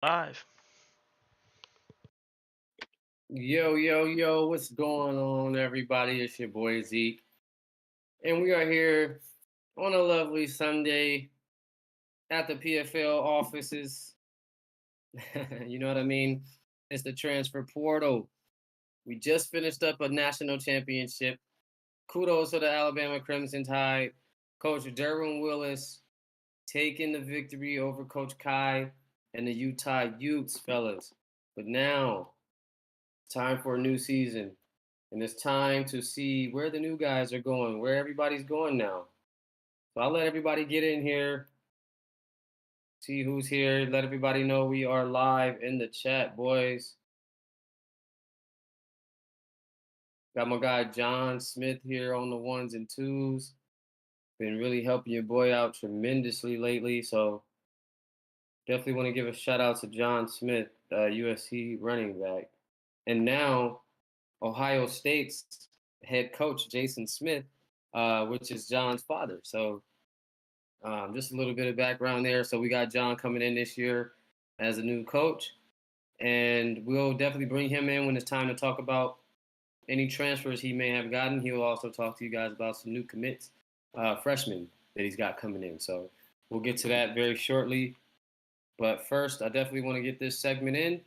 Live. Yo, yo, yo, what's going on, everybody? It's your boy Zeke, and we are here on a lovely Sunday at the PFL offices. You know what I mean? It's the transfer portal. We just finished up a national championship. Kudos to the Alabama Crimson Tide. Coach Derwin Willis taking the victory over Coach Kai and the Utah Utes, fellas. But now, time for a new season. And it's time to see where the new guys are going, where everybody's going now. So I'll let everybody get in here, see who's here, let everybody know we are live in the chat, boys. Got my guy John Smith here on the ones and twos. Been really helping your boy out tremendously lately. So definitely want to give a shout out to John Smith, USC running back. And now Ohio State's head coach, Jason Smith, which is John's father. So just a little bit of background there. So we got John coming in this year as a new coach, and we'll definitely bring him in when it's time to talk about any transfers he may have gotten. He'll also talk to you guys about some new commits, freshmen that he's got coming in. So we'll get to that very shortly. But first, I definitely want to get this segment in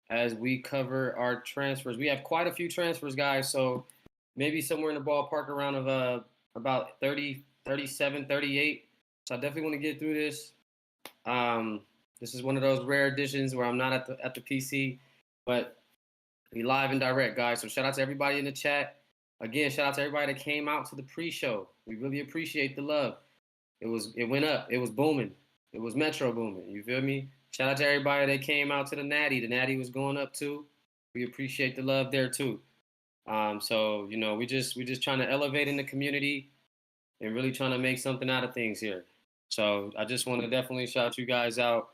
as we cover our transfers. We have quite a few transfers, guys. So maybe somewhere in the ballpark around of about 30, 37, 38. So I definitely want to get through this. This is one of those rare editions where I'm not at the PC, but we live and direct, guys. So shout out to everybody in the chat. Again, shout out to everybody that came out to the pre-show. We really appreciate the love. It went up. It was booming. It was Metro booming. You feel me? Shout out to everybody that came out to the Natty. The Natty was going up too. We appreciate the love there too. So we just trying to elevate in the community and really trying to make something out of things here. So I just want to definitely shout you guys out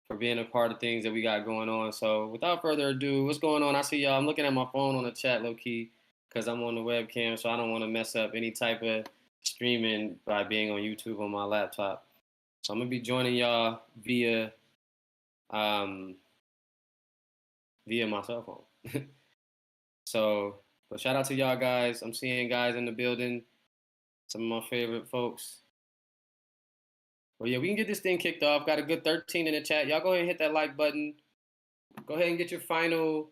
for being a part of things that we got going on. So without further ado, what's going on? I see y'all. I'm looking at my phone on the chat low key because I'm on the webcam, so I don't want to mess up any type of streaming by being on YouTube on my laptop. So I'm gonna be joining y'all um, via my cell phone. So, but shout out to y'all guys. I'm seeing guys in the building. Some of my favorite folks. Well, yeah, we can get this thing kicked off. Got a good 13 in the chat. Y'all go ahead and hit that like button. Go ahead and get your final.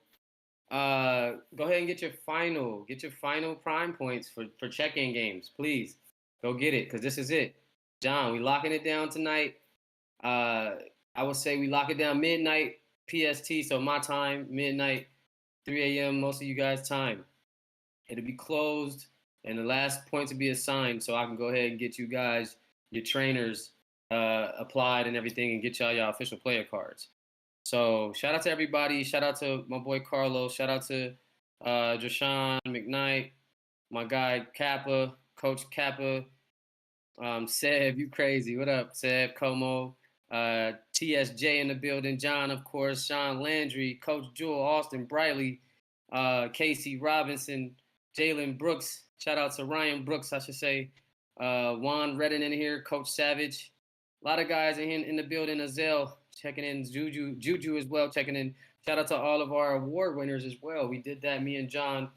Go ahead and get your final prime points for check-in games, please. Go get it, because this is it. John, we locking it down tonight. I would say we lock it down midnight PST, so my time, midnight, 3 a.m. most of you guys' time. It'll be closed, and the last point to be assigned, so I can go ahead and get you guys your trainers applied and everything, and get y'all official player cards. So shout out to everybody. Shout out to my boy Carlos. Shout out to Jashawn McKnight, my guy Kappa, Coach Kappa, Seb, you crazy. What up, Seb, Como, TSJ in the building, John, of course, Sean Landry, Coach Jewel, Austin, Briley, Casey Robinson, Jalen Brooks. Shout out to Ryan Brooks, I should say. Juan Redden in here, Coach Savage. A lot of guys in the building. Azell checking in, Juju as well checking in. Shout out to all of our award winners as well. We did that. Me and John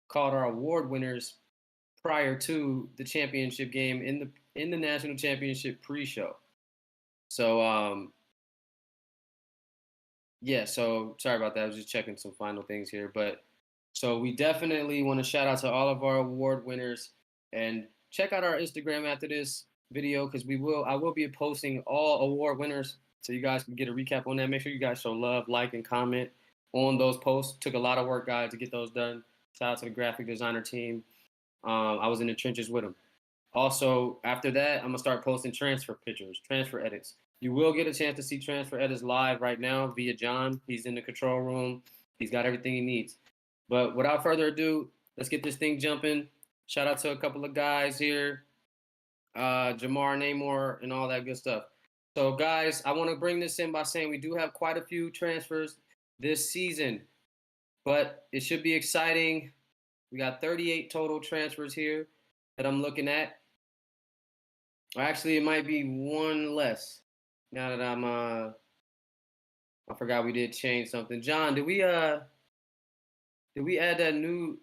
called our award winners prior to the championship game in the national championship pre-show. So yeah, so sorry about that. I was just checking some final things here, but so we definitely want to shout out to all of our award winners and check out our Instagram after this video because I will be posting all award winners so you guys can get a recap on that. Make sure you guys show love, like, and comment on those posts. Took a lot of work, guys, to get those done. Shout out to the graphic designer team. I was in the trenches with them. Also, after that, I'm going to start posting transfer pictures, transfer edits. You will get a chance to see transfer edits live right now via John. He's in the control room. He's got everything he needs. But without further ado, let's get this thing jumping. Shout out to a couple of guys here, Jamar Namor and all that good stuff. So, guys, I want to bring this in by saying we do have quite a few transfers this season, but it should be exciting. We got 38 total transfers here that I'm looking at. Actually, it might be one less now that I'm I forgot we did change something. John, did we add that new?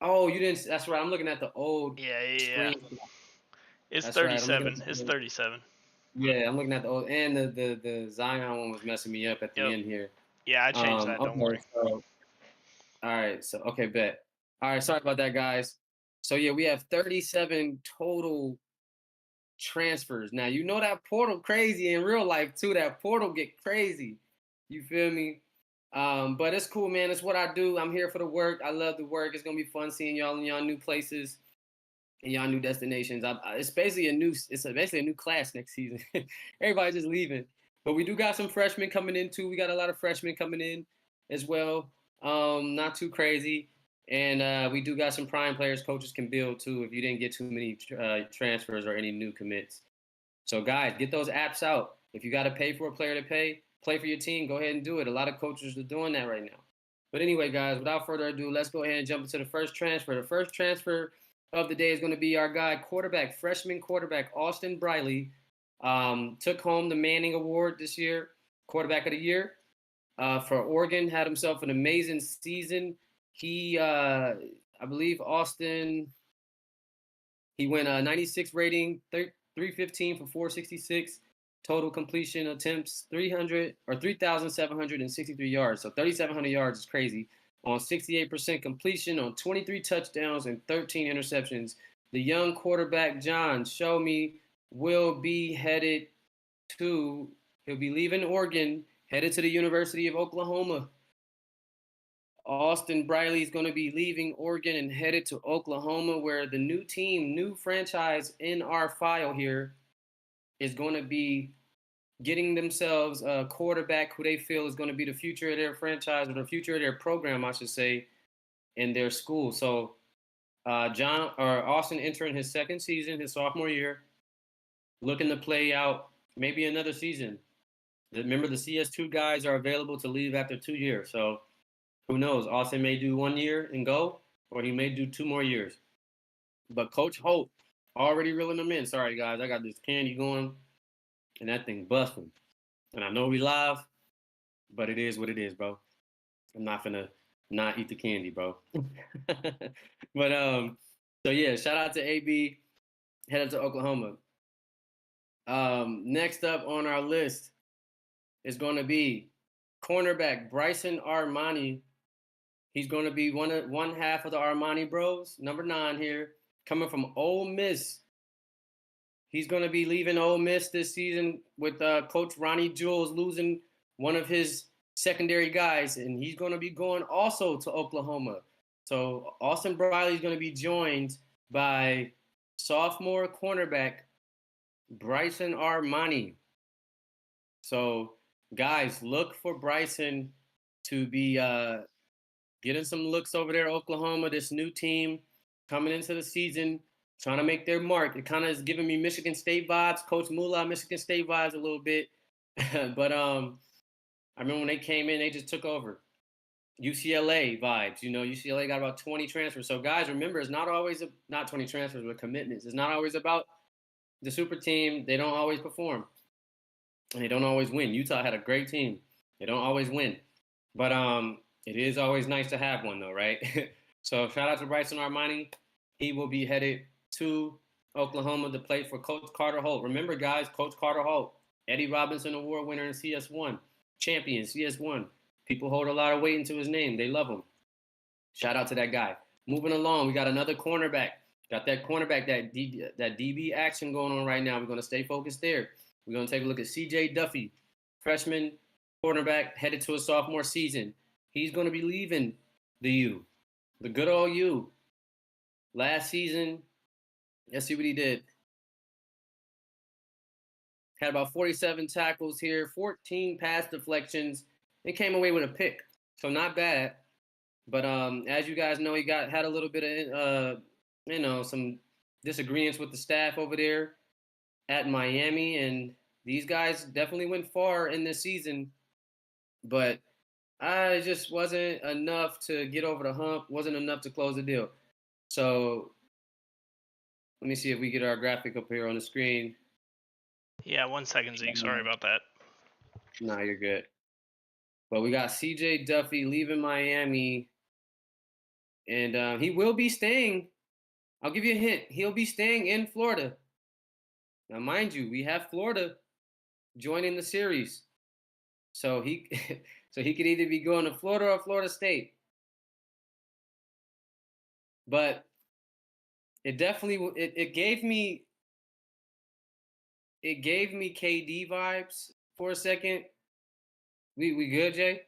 Oh, you didn't. That's right. I'm looking at the old Yeah. screen. It's That's right. I'm looking 37. at It's the, 37. yeah, I'm looking at the old, and the Zion one was messing me up at the Yep. end here. Yeah, I changed that. Don't Okay, worry. so all right, so okay, bet. All right, sorry about that, guys. So yeah, we have 37 total transfers. Now you know that portal crazy in real life too. That portal get crazy. You feel me? But it's cool, man. It's what I do. I'm here for the work. I love the work. It's gonna be fun seeing y'all in y'all new places and y'all new destinations. It's basically basically a new class next season. Everybody's just leaving, but we do got some freshmen coming in too. We got a lot of freshmen coming in as well. Not too crazy, and we do got some prime players coaches can build too. If you didn't get too many transfers or any new commits, so guys, get those apps out. If you got to pay for a player to play for your team, go ahead and do it. A lot of coaches are doing that right now. But anyway, guys, without further ado, let's go ahead and jump into the first transfer. The first transfer of the day is going to be our guy, freshman quarterback, Austin Briley. Took home the Manning Award this year, quarterback of the year for Oregon. Had himself an amazing season. I believe Austin, he went 96 rating, 315 for 466. Total completion attempts 3,763 yards. So 3,700 yards is crazy. On 68% completion, on 23 touchdowns and 13 interceptions. The young quarterback, John, show me, will be headed to, he'll be leaving Oregon, headed to the University of Oklahoma. Austin Briley is going to be leaving Oregon and headed to Oklahoma, where the new team, new franchise in our file here is going to be getting themselves a quarterback who they feel is going to be the future of their franchise or the future of their program, I should say, in their school. So Austin entering his second season, his sophomore year, looking to play out maybe another season. Remember, the CS2 guys are available to leave after 2 years. So who knows? Austin may do 1 year and go, or he may do 2 more years. But Coach Hope already reeling them in. Sorry, guys. I got this candy going, and that thing busting. And I know we live, but it is what it is, bro. I'm not finna not eat the candy, bro. But so yeah, shout out to AB. Head up to Oklahoma. Next up on our list is going to be cornerback Bryson Armani. He's going to be one half of the Armani Bros, number 9 here, coming from Ole Miss. He's going to be leaving Ole Miss this season with Coach Ronnie Jules losing one of his secondary guys, and he's going to be going also to Oklahoma. So Austin Briley is going to be joined by sophomore cornerback Bryson Armani. So guys, look for Bryson to be getting some looks over there, Oklahoma. This new team coming into the season, trying to make their mark. It kind of is giving me Michigan State vibes, Coach Mula, Michigan State vibes a little bit. But I remember when they came in, they just took over. UCLA vibes, UCLA got about 20 transfers. So guys, remember, it's not always not 20 transfers, but commitments. It's not always about the super team. They don't always perform, and they don't always win. Utah had a great team. They don't always win, but it is always nice to have one, though, right? So shout out to Bryson Armani. He will be headed to Oklahoma to play for Coach Carter Holt. Remember, guys, Coach Carter Holt, Eddie Robinson Award winner in CS1, champion CS1. People hold a lot of weight into his name. They love him. Shout out to that guy. Moving along, we got another cornerback. Got that cornerback, that DB action going on right now. We're going to stay focused there. We're going to take a look at CJ Duffy, freshman cornerback, headed to a sophomore season. He's going to be leaving the U, the good old U. Last season, let's see what he did. Had about 47 tackles here, 14 pass deflections, and came away with a pick. So not bad. But as you guys know, he had a little bit of some disagreements with the staff over there at Miami, and these guys definitely went far in this season. But I just wasn't enough to get over the hump. Wasn't enough to close the deal. So let me see if we get our graphic up here on the screen. Yeah, 1 second, Zeke. Sorry about that. No, you're good. But we got CJ Duffy leaving Miami, and he will be staying. I'll give you a hint. He'll be staying in Florida. Now, mind you, we have Florida joining the series, so he so he could either be going to Florida or Florida State. But it definitely it gave me KD vibes for a second. We good, Jay?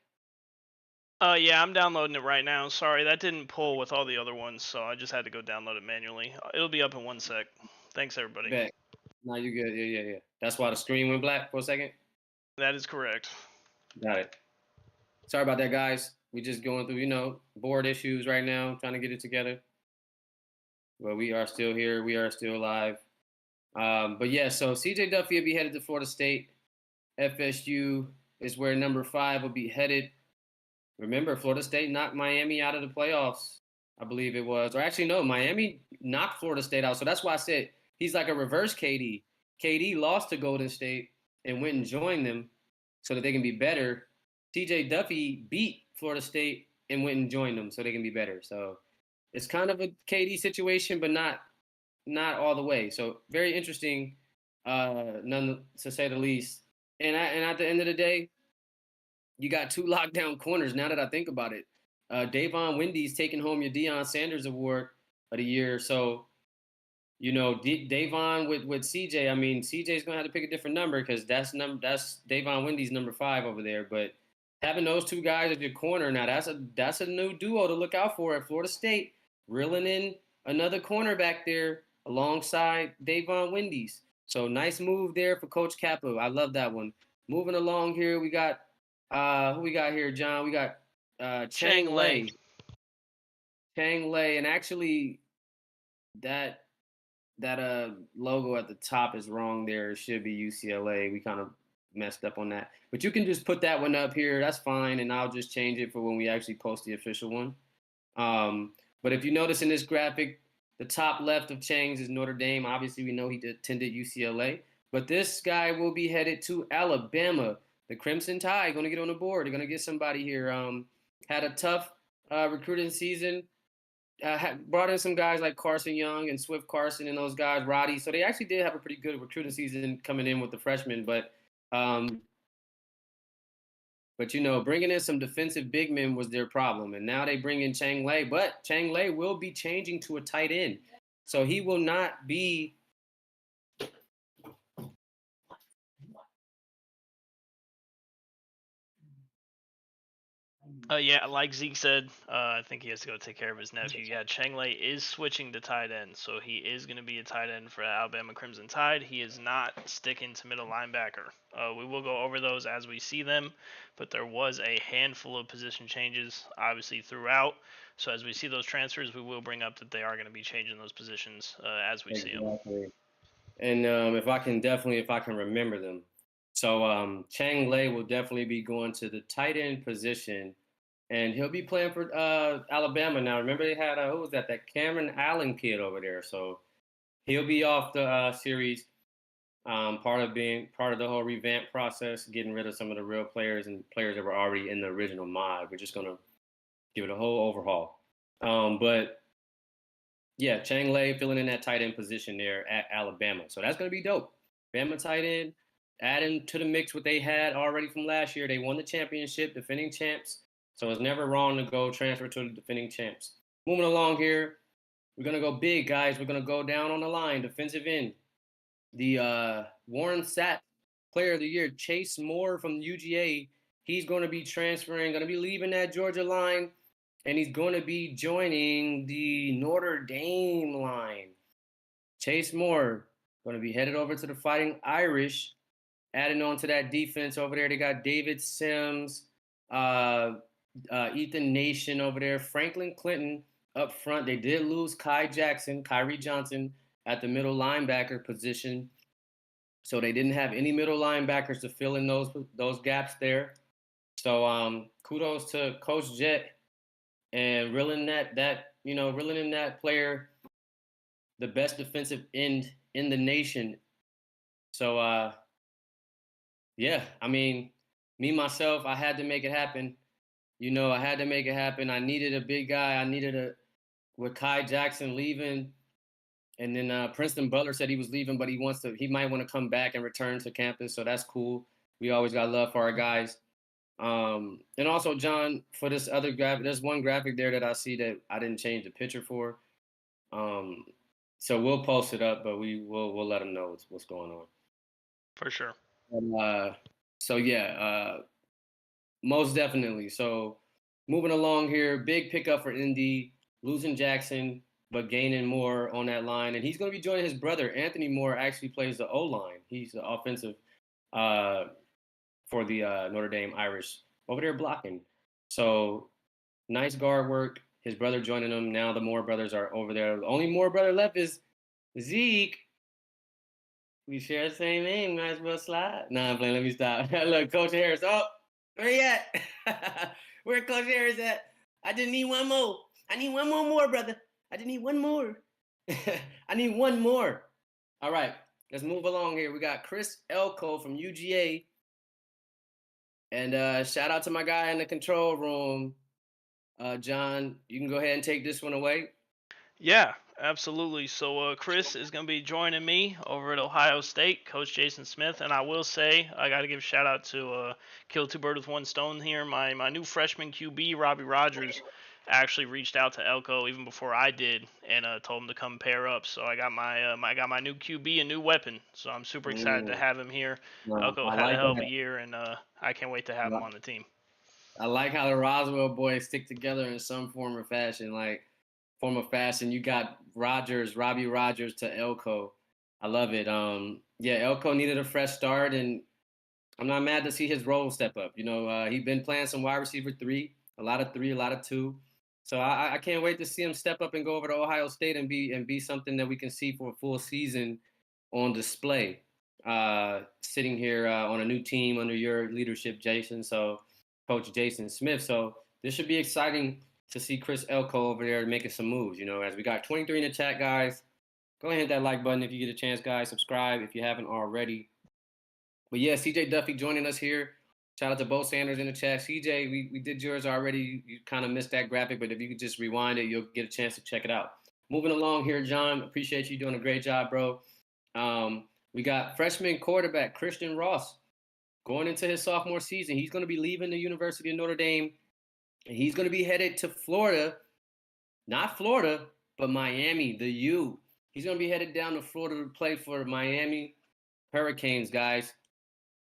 Yeah, I'm downloading it right now. Sorry, that didn't pull with all the other ones, so I just had to go download it manually. It'll be up in 1 sec. Thanks, everybody. Bet. No, you good. Yeah. That's why the screen went black for a second? That is correct. Got it. Sorry about that, guys. We just going through, board issues right now, trying to get it together. But we are still here. We are still alive. But yeah, so CJ Duffy will be headed to Florida State. FSU is where number 5 will be headed. Remember, Florida State knocked Miami out of the playoffs, I believe it was. Or actually, no, Miami knocked Florida State out. So that's why I said he's like a reverse KD. KD lost to Golden State and went and joined them so that they can be better. CJ Duffy beat Florida State and went and joined them so they can be better. So it's kind of a KD situation, but not all the way. So very interesting, none to say the least. And at the end of the day, you got 2 lockdown corners. Now that I think about it, Davion Wendy's taking home your Deion Sanders Award of the year. So, Davion with CJ. I mean, CJ's gonna have to pick a different number because that's Davion Wendy's number 5 over there. But having those 2 guys at your corner now, that's a new duo to look out for at Florida State. Reeling in another corner back there alongside Davion Wendy's. So nice move there for Coach Kappa. I love that one. Moving along here, we got who we got here, John? We got Chang Li. Chang Li, and actually that logo at the top is wrong there. It should be UCLA. We kind of messed up on that. But you can just put that one up here. That's fine, and I'll just change it for when we actually post the official one. But if you notice in this graphic, the top left of Chang's is Notre Dame. Obviously, we know he attended UCLA. But this guy will be headed to Alabama. The Crimson Tide going to get on the board. They're going to get somebody here. Had a tough recruiting season. Brought in some guys like Carson Young and Swift Carson and those guys, Roddy. So they actually did have a pretty good recruiting season coming in with the freshmen. But bringing in some defensive big men was their problem. And now they bring in Chang Li. But Chang Li will be changing to a tight end. So he will not be Yeah, like Zeke said, I think he has to go take care of his nephew. Yeah, Chang Li is switching to tight end, so he is going to be a tight end for Alabama Crimson Tide. He is not sticking to middle linebacker. We will go over those as we see them, but there was a handful of position changes, obviously, throughout. So as we see those transfers, we will bring up that they are going to be changing those positions as we see them. And if I can remember them. So Chang Li will definitely be going to the tight end position. And he'll be playing for Alabama now. Remember they had, who was that? That Cameron Allen kid over there. So he'll be off the series, part of the whole revamp process, getting rid of some of the real players and players that were already in the original mod. We're just going to give it a whole overhaul. But, yeah, Chang Li filling in that tight end position there at Alabama. So that's going to be dope. Bama tight end, adding to the mix what they had already from last year. They won the championship, defending champs. So it's never wrong to go transfer to the defending champs. Moving along here, we're going to go big, guys. We're going to go down on the line, defensive end. The Warren Sapp Player of the Year, Chase Moore from UGA, he's going to be transferring, going to be leaving that Georgia line, and he's going to be joining the Notre Dame line. Chase Moore going to be headed over to the Fighting Irish, adding on to that defense over there. They got David Sims, Ethan Nation over there, Franklin Clinton up front. They did lose Kyrie Johnson at the middle linebacker position. So they didn't have any middle linebackers to fill in those gaps there. So kudos to Coach Jet and reeling in that player, the best defensive end in the nation. So yeah, I mean, Me, myself, I had to make it happen. I had to make it happen. I needed a big guy. With Kai Jackson leaving, and then Princeton Butler said he was leaving, but he might want to come back and return to campus. So that's cool. We always got love for our guys. And also, John, for this other graphic, there's one graphic there that I see that I didn't change the picture for. Um, so we'll post it up, but we'll let them know what's going on. For sure. So yeah, most definitely. So moving along here, big pickup for Indy, losing Jackson but gaining Moore on that line, and he's going to be joining his brother Anthony Moore. Actually plays the O line. He's the offensive for the Notre Dame Irish over there blocking. So nice guard work. His brother joining him. Now the Moore brothers are over there. The only Moore brother left is Zeke. We share the same name. Might as well slide. Nah, I'm playing. Let me stop. Look, Coach Harris. Oh, where you at? Where Coach Harris at? I just need one more. I need one more, brother. I just need one more. I need one more. All right, let's move along here. We got Chris Elko from UGA. And shout out to my guy in the control room. John, you can go ahead and take this one away. Yeah, absolutely. So Chris is going to be joining me over at Ohio State, Coach Jason Smith. And I will say, I got to give a shout out to kill two birds with one stone here. My new freshman QB, Robbie Rogers, actually reached out to Elko even before I did and told him to come pair up. So I got my new QB, a new weapon. So I'm super excited to have him here. Elko had a hell of a year, and I can't wait to have him on the team. I like how the Roswell boys stick together in some form or fashion. You got Robbie Rogers to Elko. I love it. Yeah, Elko needed a fresh start, and I'm not mad to see his role step up. He's been playing some wide receiver 3, a lot of 2. So I can't wait to see him step up and go over to Ohio State and be something that we can see for a full season on display. Sitting here on a new team under your leadership, Jason. So Coach Jason Smith. So this should be exciting to see Chris Elko over there making some moves. As we got 23 in the chat, guys. Go ahead and hit that like button if you get a chance, guys. Subscribe if you haven't already. But yeah, CJ Duffy joining us here. Shout out to Bo Sanders in the chat. CJ, we did yours already. You kind of missed that graphic, but if you could just rewind it, you'll get a chance to check it out. Moving along here, John. Appreciate you doing a great job, bro. We got freshman quarterback Christian Ross going into his sophomore season. He's going to be leaving the University of Notre Dame, and he's going to be headed to Florida. Not Florida, but Miami, the U. He's going to be headed down to Florida to play for Miami Hurricanes, guys.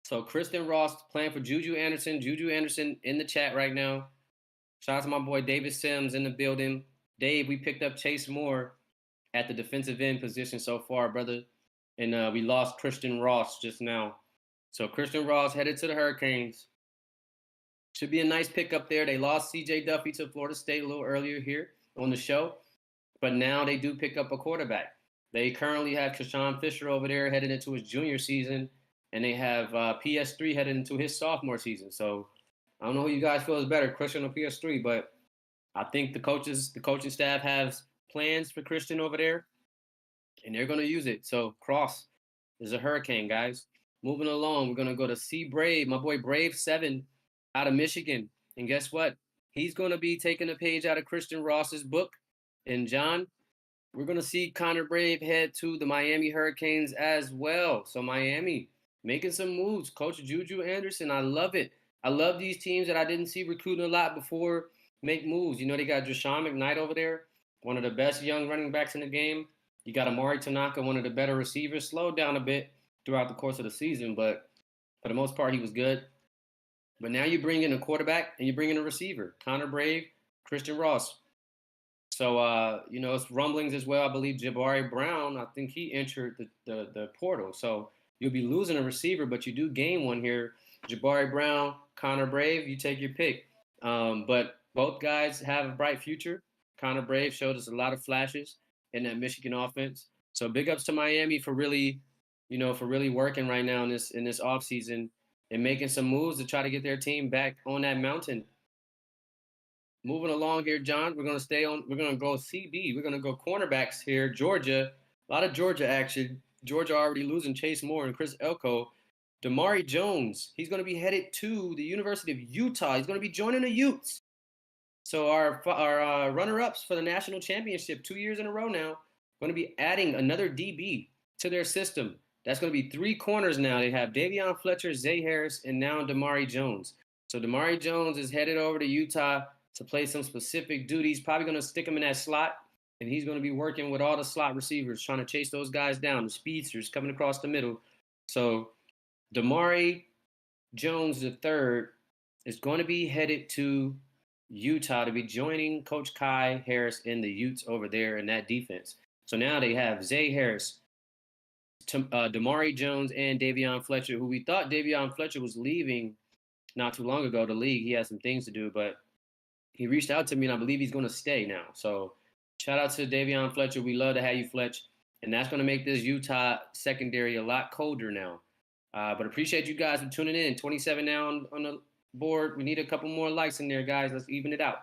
So Christian Ross playing for Juju Anderson. Juju Anderson in the chat right now. Shout out to my boy David Sims in the building. Dave, we picked up Chase Moore at the defensive end position so far, brother. And we lost Christian Ross just now. So Christian Ross headed to the Hurricanes. Should be a nice pickup there. They lost CJ Duffy to Florida State a little earlier here on the show. But now they do pick up a quarterback. They currently have Kashawn Fisher over there headed into his junior season. And they have PS3 headed into his sophomore season. So I don't know who you guys feel is better, Christian or PS3, but I think the coaching staff has plans for Christian over there, and they're going to use it. So Cross is a Hurricane, guys. Moving along, we're going to go to C Brave, my boy Brave 7 out of Michigan. And guess what? He's going to be taking a page out of Christian Ross's book. And John, we're going to see Connor Brave head to the Miami Hurricanes as well. So Miami making some moves. Coach Juju Anderson, I love it. I love these teams that I didn't see recruiting a lot before make moves. They got Deshaun McKnight over there, one of the best young running backs in the game. You got Amari Tanaka, one of the better receivers. Slowed down a bit throughout the course of the season, but for the most part, he was good. But now you bring in a quarterback and you bring in a receiver, Connor Brave, Christian Ross. So, it's rumblings as well. I believe Jabari Brown, I think he entered the portal. So you'll be losing a receiver, but you do gain one here. Jabari Brown, Connor Brave, you take your pick. But both guys have a bright future. Connor Brave showed us a lot of flashes in that Michigan offense. So big ups to Miami for really working right now in this offseason and making some moves to try to get their team back on that mountain. Moving along here, John, we're going to go CB. We're going to go cornerbacks here. Georgia, a lot of Georgia action. Georgia already losing Chase Moore and Chris Elko. Damari Jones, he's going to be headed to the University of Utah. He's going to be joining the Utes. So our runner-ups for the national championship 2 years in a row now going to be adding another DB to their system. That's going to be 3 corners now. They have Davion Fletcher, Zay Harris, and now Damari Jones. So Damari Jones is headed over to Utah to play some specific duties. Probably going to stick him in that slot, and he's going to be working with all the slot receivers, trying to chase those guys down, the speedsters coming across the middle. So Damari Jones III is going to be headed to Utah to be joining Coach Kai Harris in the Utes over there in that defense. So now they have Zay Harris, Damari Jones, and Davion Fletcher, who we thought Davion Fletcher was leaving not too long ago, the league. He had some things to do, but he reached out to me, and I believe he's going to stay now. So shout out to Davion Fletcher. We love to have you, Fletch. And that's going to make this Utah secondary a lot colder now. But appreciate you guys for tuning in. 27 now on the board. We need a couple more likes in there, guys. Let's even it out.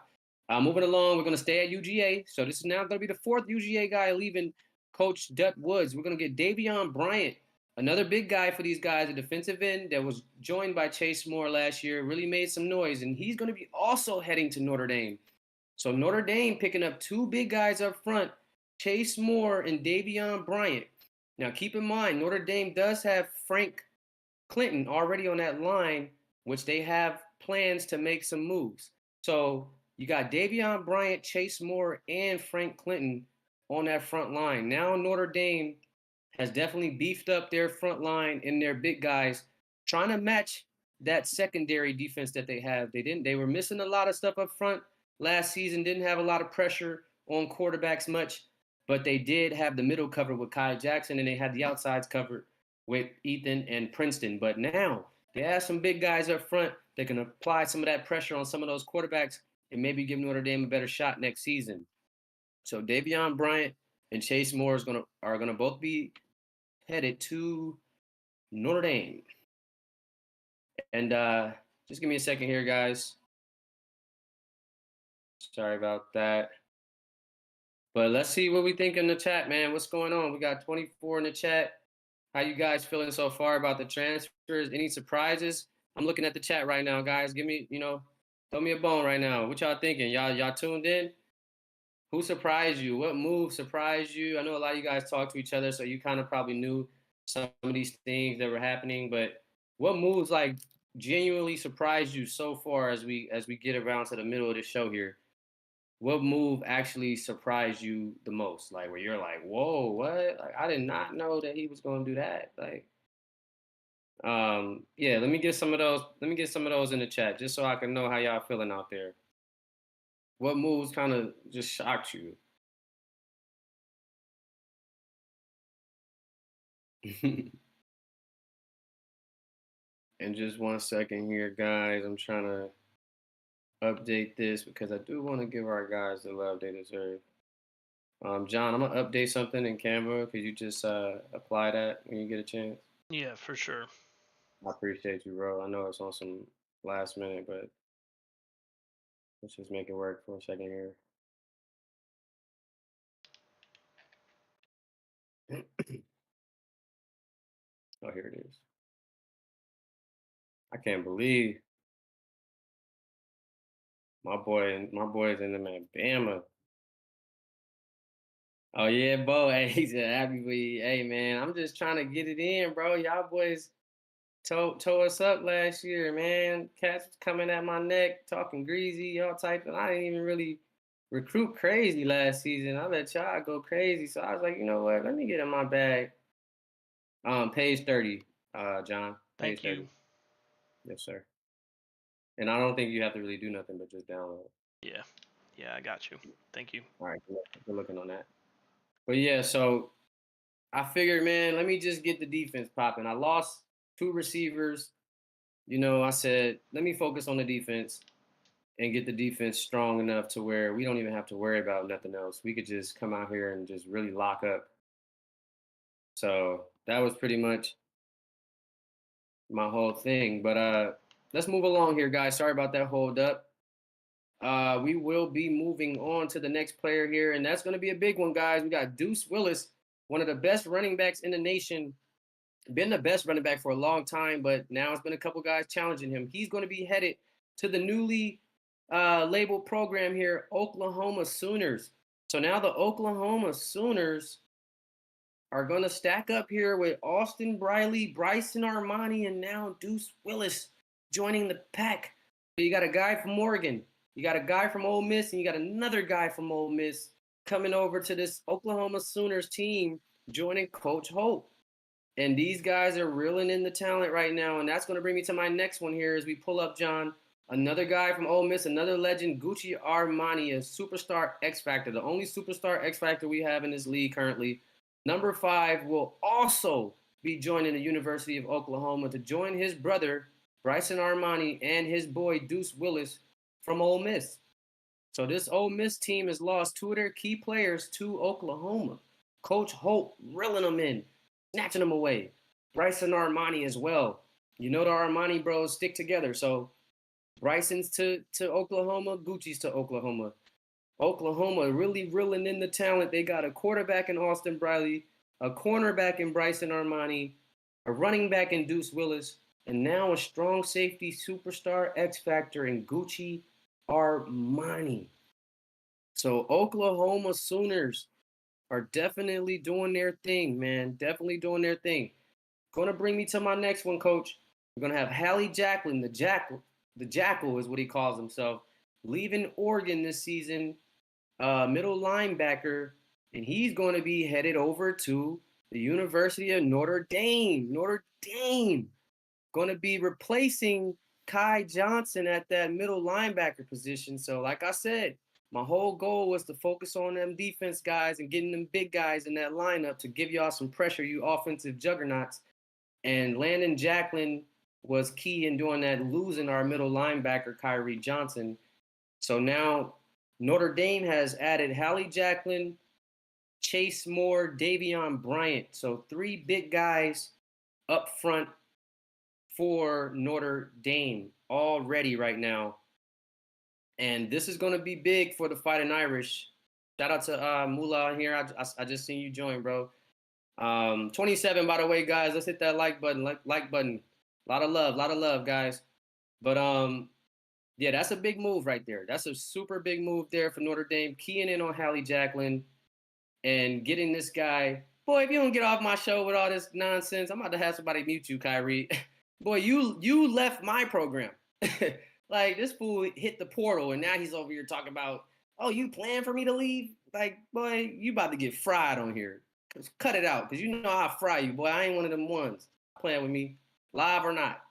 Moving along, we're going to stay at UGA. So this is now going to be the 4th UGA guy leaving Coach Dutt Woods. We're going to get Davion Bryant, another big guy for these guys, a defensive end that was joined by Chase Moore last year, really made some noise, and he's going to be also heading to Notre Dame. So Notre Dame picking up 2 big guys up front, Chase Moore and Davion Bryant. Now keep in mind, Notre Dame does have Frank Clinton already on that line, which they have plans to make some moves. So you got Davion Bryant, Chase Moore, and Frank Clinton on that front line. Now Notre Dame has definitely beefed up their front line and their big guys, trying to match that secondary defense that they have. They were missing a lot of stuff up front last season, didn't have a lot of pressure on quarterbacks much, but they did have the middle covered with Kyrie Jackson, and they had the outsides covered with Ethan and Princeton. But now they have some big guys up front that can apply some of that pressure on some of those quarterbacks and maybe give Notre Dame a better shot next season. So Davion Bryant and Chase Moore are gonna both be headed to Notre Dame. And just give me a second here, guys. Sorry about that. But let's see what we think in the chat, man. What's going on? We got 24 in the chat. How you guys feeling so far about the transfers? Any surprises? I'm looking at the chat right now, guys. Give me, throw me a bone right now. What y'all thinking? Y'all tuned in? Who surprised you? What move surprised you? I know a lot of you guys talk to each other, so you kind of probably knew some of these things that were happening. But what moves genuinely surprised you so far as we get around to the middle of the show here? What move actually surprised you the most? Where you're like, whoa, what? I did not know that he was going to do that. Yeah, let me get some of those. Let me get some of those in the chat just so I can know how y'all feeling out there. What moves kind of just shocked you? And just 1 second here, guys. I'm trying to update this because I do want to give our guys the love they deserve. John, I'm gonna update something in Canva. Could you just apply that when you get a chance? Yeah, for sure. I appreciate you, bro. I know it's on some last minute, but let's just make it work for a second here. Oh, here it is. I can't believe my boy's in the man, Bama. Oh yeah, Bo. Hey, he said happy for you. Hey man, I'm just trying to get it in, bro. Y'all boys tore us up last year, man. Cats was coming at my neck, talking greasy, all type, and I didn't even really recruit crazy last season. I let y'all go crazy. So I was like, you know what? Let me get in my bag. Page 30, John. Page Thank you. 30. Yes, sir. And I don't think you have to really do nothing but just download. Yeah, I got you. Thank you. All right, good looking on that. But yeah, so I figured, man, let me just get the defense popping. I lost 2 receivers. I said, let me focus on the defense and get the defense strong enough to where we don't even have to worry about nothing else. We could just come out here and just really lock up. So that was pretty much my whole thing. But let's move along here, guys. Sorry about that hold up. We will be moving on to the next player here, and that's going to be a big one, guys. We got Deuce Willis, one of the best running backs in the nation, been the best running back for a long time, but now it's been a couple guys challenging him. He's going to be headed to the newly labeled program here, Oklahoma Sooners. So now the Oklahoma Sooners are going to stack up here with Austin Briley, Bryson Armani, and now Deuce Willis joining the pack. So you got a guy from Oregon, you got a guy from Ole Miss, and you got another guy from Ole Miss coming over to this Oklahoma Sooners team, joining Coach Hope. And these guys are reeling in the talent right now. And that's going to bring me to my next one here as we pull up, John. Another guy from Ole Miss, another legend, Gucci Armani, a superstar X Factor, the only superstar X Factor we have in this league currently. Number 5 will also be joining the University of Oklahoma to join his brother, Bryson Armani, and his boy, Deuce Willis, from Ole Miss. So this Ole Miss team has lost 2 of their key players to Oklahoma. Coach Hope reeling them in, snatching them away. Bryson Armani as well. You know the Armani bros stick together. So Bryson's to Oklahoma, Gucci's to Oklahoma. Oklahoma really reeling in the talent. They got a quarterback in Austin Briley, a cornerback in Bryson Armani, a running back in Deuce Willis, and now a strong safety superstar X Factor in Gucci Armani. So Oklahoma Sooners are definitely doing their thing, man. Definitely doing their thing. Going to bring me to my next one, Coach. We're going to have Hallie Jacklin, the Jackal is what he calls himself, leaving Oregon this season, middle linebacker, and he's going to be headed over to the University of Notre Dame. Notre Dame going to be replacing Kyrie Johnson at that middle linebacker position. So like I said, my whole goal was to focus on them defense guys and getting them big guys in that lineup to give y'all some pressure, you offensive juggernauts. And Landon Jacklin was key in doing that, losing our middle linebacker, Kyrie Johnson. So now Notre Dame has added Hallie Jacklin, Chase Moore, Davion Bryant. So 3 big guys up front for Notre Dame already right now. And this is going to be big for the Fighting Irish. Shout out to Moolah here. I just seen you join, bro. 27, by the way, guys. Let's hit that like button. Like button. A lot of love, guys. But yeah, that's a big move right there. That's a super big move there for Notre Dame, keying in on Hallie Jacklin and getting this guy. Boy, if you don't get off my show with all this nonsense, I'm about to have somebody mute you, Kyrie. Boy, you left my program. Like, this fool hit the portal, and now he's over here talking about, oh, you plan for me to leave? Like, boy, you about to get fried on here. Just cut it out, because you know I'll fry you, boy. I ain't one of them ones. Playing with me, live or not.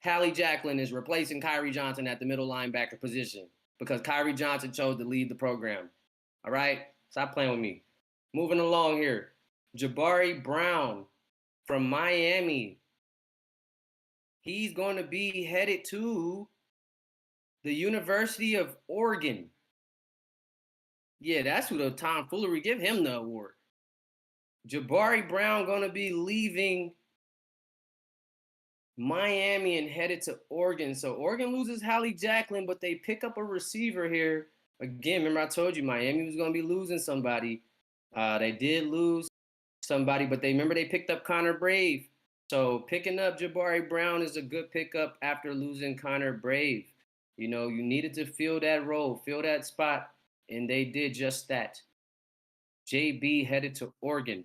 Hallie Jacklin is replacing Kyrie Johnson at the middle linebacker position because Kyrie Johnson chose to leave the program. All right? Stop playing with me. Moving along here. Jabari Brown from Miami. He's going to be headed to the University of Oregon. Yeah, that's who the tomfoolery. Give him the award. Jabari Brown going to be leaving Miami and headed to Oregon. So Oregon loses Hallie Jacklin, but they pick up a receiver here. Again, remember I told you Miami was going to be losing somebody. They did lose somebody, but they picked up Connor Brave. So picking up Jabari Brown is a good pickup after losing Connor Brave. You know, you needed to fill that role, fill that spot, and they did just that. JB headed to Oregon.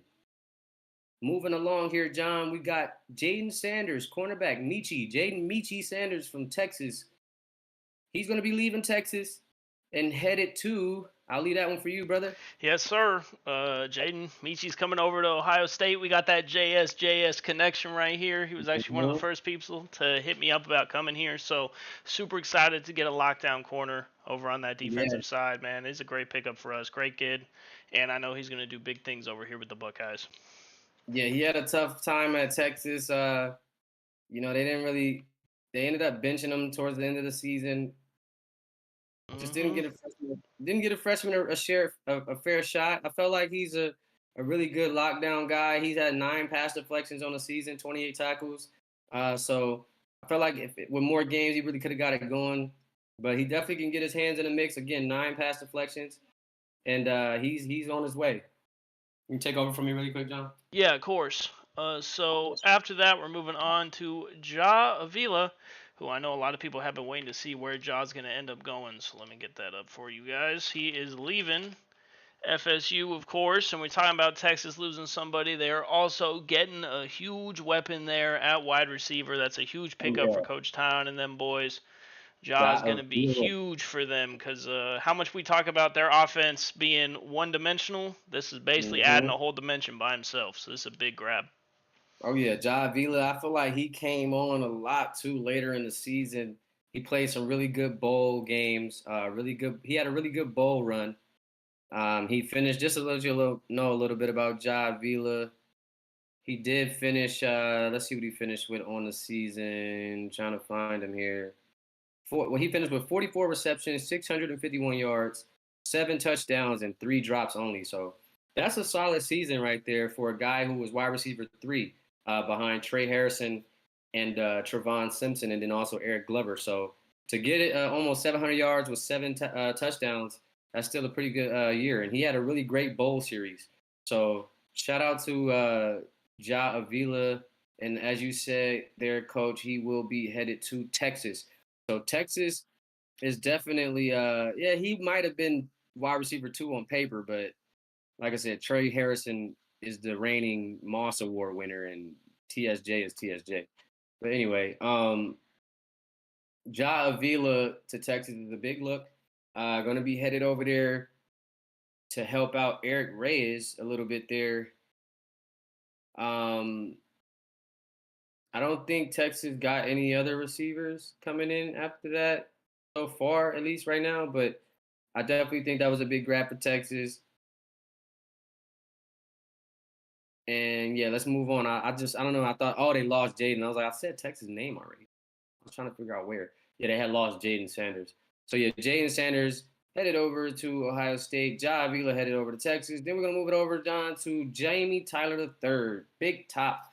Moving along here, John, we got Jaden Sanders, cornerback, Jaden Michi Sanders from Texas. He's going to be leaving Texas and headed to, I'll leave that one for you, brother. Yes, sir. Jaden Michi's coming over to Ohio State. We got that JS connection right here. He was actually one of the first people to hit me up about coming here. So super excited to get a lockdown corner over on that defensive side, man. He's a great pickup for us. Great kid. And I know he's going to do big things over here with the Buckeyes. Yeah, he had a tough time at Texas. You know, they ended up benching him towards the end of the season. Just didn't get a freshman a fair shot. I felt like he's a really good lockdown guy. He's had 9 pass deflections on the season, 28 tackles. So I felt like with more games, he really could have got it going. But he definitely can get his hands in the mix. Again, 9 pass deflections, and he's on his way. You can take over from me really quick, John? Yeah, of course. So after that, we're moving on to Ja Avila, who I know a lot of people have been waiting to see where Ja's going to end up going. So let me get that up for you guys. He is leaving FSU, of course, and we're talking about Texas losing somebody. They are also getting a huge weapon there at wide receiver. That's a huge pickup for Yeah, Coach Town and them boys. Ja is Ja going to be Avila. huge for them because how much we talk about their offense being one-dimensional, this is basically adding Hmm. a whole dimension by himself. So this is a big grab. Oh yeah, Ja Avila. I feel like he came on a lot too later in the season. He played some really good bowl games. Really good. He had a really good bowl run. He finished just to let you know a little bit about Ja Avila. He did finish. Let's see what he finished with on the season. Trying to find him here. He finished with 44 receptions, 651 yards, 7 touchdowns, and 3 drops only. So that's a solid season right there for a guy who was wide receiver 3 behind Trey Harrison and Trevon Simpson, and then also Eric Glover. So to get it almost 700 yards with 7 touchdowns, that's still a pretty good year. And he had a really great bowl series. So shout out to Ja Avila. And as you said, their coach, he will be headed to Texas. So Texas is definitely yeah, he might have been wide receiver 2 on paper, but like I said, Trey Harrison is the reigning Moss Award winner and TSJ is TSJ. But anyway, Ja Avila to Texas is a big look. Gonna be headed over there to help out Eric Reyes a little bit there. Um I don't think Texas got any other receivers coming in after that so far, at least right now. But I definitely think that was a big grab for Texas. And yeah, let's move on. I don't know. I thought, oh, they lost Jaden. I was like, I said Texas name already. I was trying to figure out where. Yeah, they had lost Jaden Sanders. So yeah, Jaden Sanders headed over to Ohio State. Ja Avila headed over to Texas. Then we're gonna move it over, John, to Jamie Tyler III, big top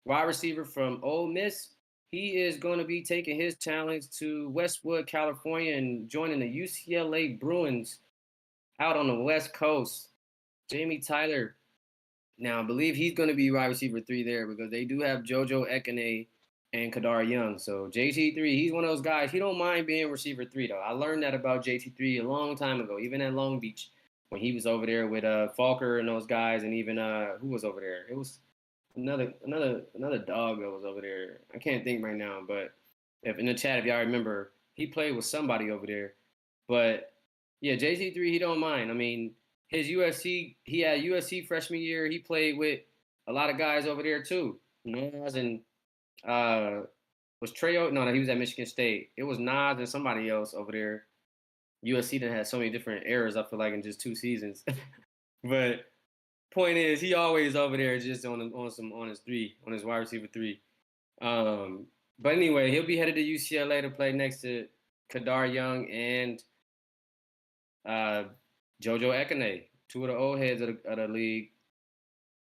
wide receiver from Ole Miss. He is going to be taking his talents to Westwood, California, and joining the UCLA Bruins out on the West Coast. Jamie Tyler. Now, I believe he's going to be wide receiver 3 there because they do have JoJo Ekene and Kadar Young. So JT3, he's one of those guys. He don't mind being receiver 3 though. I learned that about JT3 a long time ago, even at Long Beach when he was over there with Falker and those guys, and even who was over there? It was another dog that was over there. I can't think right now, but if in the chat if y'all remember, he played with somebody over there. But yeah, JT3 he don't mind. I mean, his USC he had USC freshman year. He played with a lot of guys over there too. Nas and uh was Trey? No, he was at Michigan State. It was Nas and somebody else over there. USC done had so many different errors. I feel like in just 2 seasons. But point is, he always over there just on his wide receiver 3. But anyway, he'll be headed to UCLA to play next to Kadar Young and uh, JoJo Ekene, 2 of the old heads of the league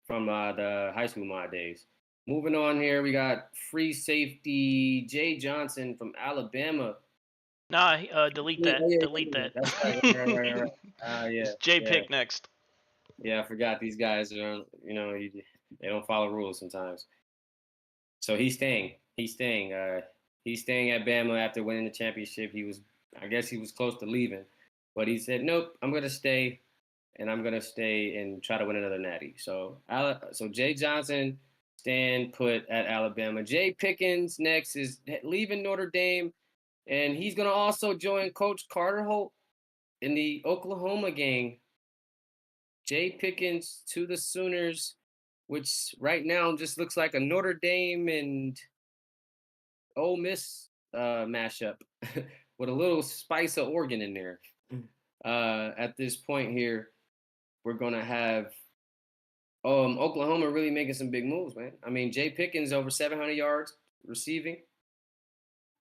from the high school mod days. Moving on here, we got free safety Jay Johnson from Alabama. Nah, delete Yeah, that. oh, yeah, Delete yeah, that. that's right. Yeah, It's J yeah, pick next. yeah. I forgot these guys are, they don't follow rules sometimes. So he's staying. He's staying at Bama after winning the championship. I guess he was close to leaving, but he said, "Nope, I'm gonna stay, and I'm gonna stay and try to win another natty." So Jay Johnson staying put at Alabama. Jay Pickens next is leaving Notre Dame, and he's gonna also join Coach Carter Holt in the Oklahoma gang. Jay Pickens to the Sooners, which right now just looks like a Notre Dame and Ole Miss mashup with a little spice of Oregon in there. At this point here, we're gonna have Oklahoma really making some big moves, man. I mean, Jay Pickens over 700 yards receiving,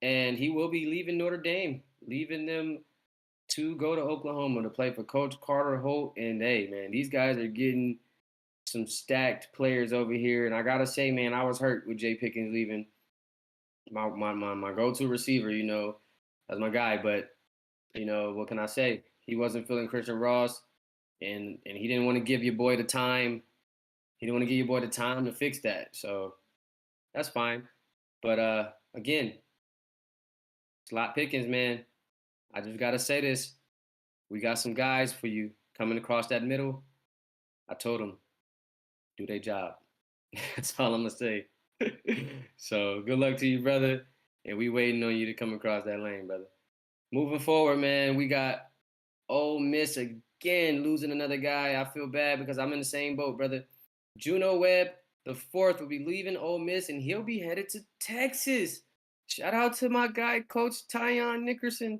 and he will be leaving Notre Dame, leaving them to go to Oklahoma to play for Coach Carter Holt. And hey, man, these guys are getting some stacked players over here. And I gotta say, man, I was hurt with Jay Pickens leaving. My go-to receiver, that's my guy. But what can I say? He wasn't feeling Christian Ross, and he didn't want to give your boy the time. he didn't want to give your boy the time to fix that. So that's fine. But again, slot Pickens, man. I just gotta say this. We got some guys for you coming across that middle. I told them, do their job. That's all I'm gonna say. So good luck to you, brother. And we waiting on you to come across that lane, brother. Moving forward, man, we got Ole Miss again losing another guy. I feel bad because I'm in the same boat, brother. Juno Webb, the fourth, will be leaving Ole Miss, and he'll be headed to Texas. Shout out to my guy, Coach Tyon Nickerson,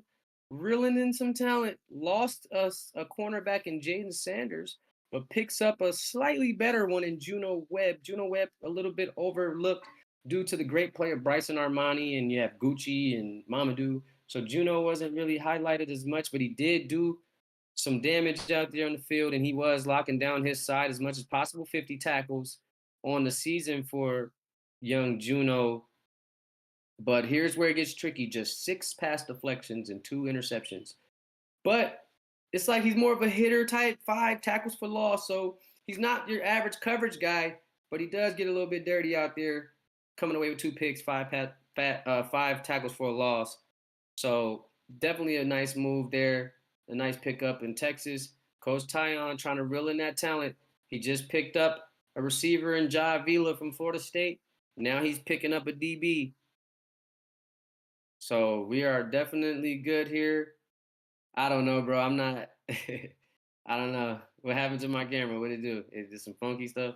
reeling in some talent. Lost us a cornerback in Jaden Sanders, but picks up a slightly better one in Juno Webb. Juno Webb, a little bit overlooked due to the great play of Bryson Armani, and you have Gucci and Mamadou. So Juno wasn't really highlighted as much, but he did do some damage out there on the field, and he was locking down his side as much as possible. 50 tackles on the season for young Juno. But here's where it gets tricky. Just 6 pass deflections and 2 interceptions. But it's like he's more of a hitter type, 5 tackles for loss. So he's not your average coverage guy, but he does get a little bit dirty out there, coming away with 2 picks, 5 tackles for a loss. So definitely a nice move there, a nice pickup in Texas. Coach Tyon trying to reel in that talent. He just picked up a receiver in Ja Vila from Florida State. Now he's picking up a DB. So we are definitely good here. I don't know, bro. I'm not. I don't know what happened to my camera. What did it do? Is it some funky stuff?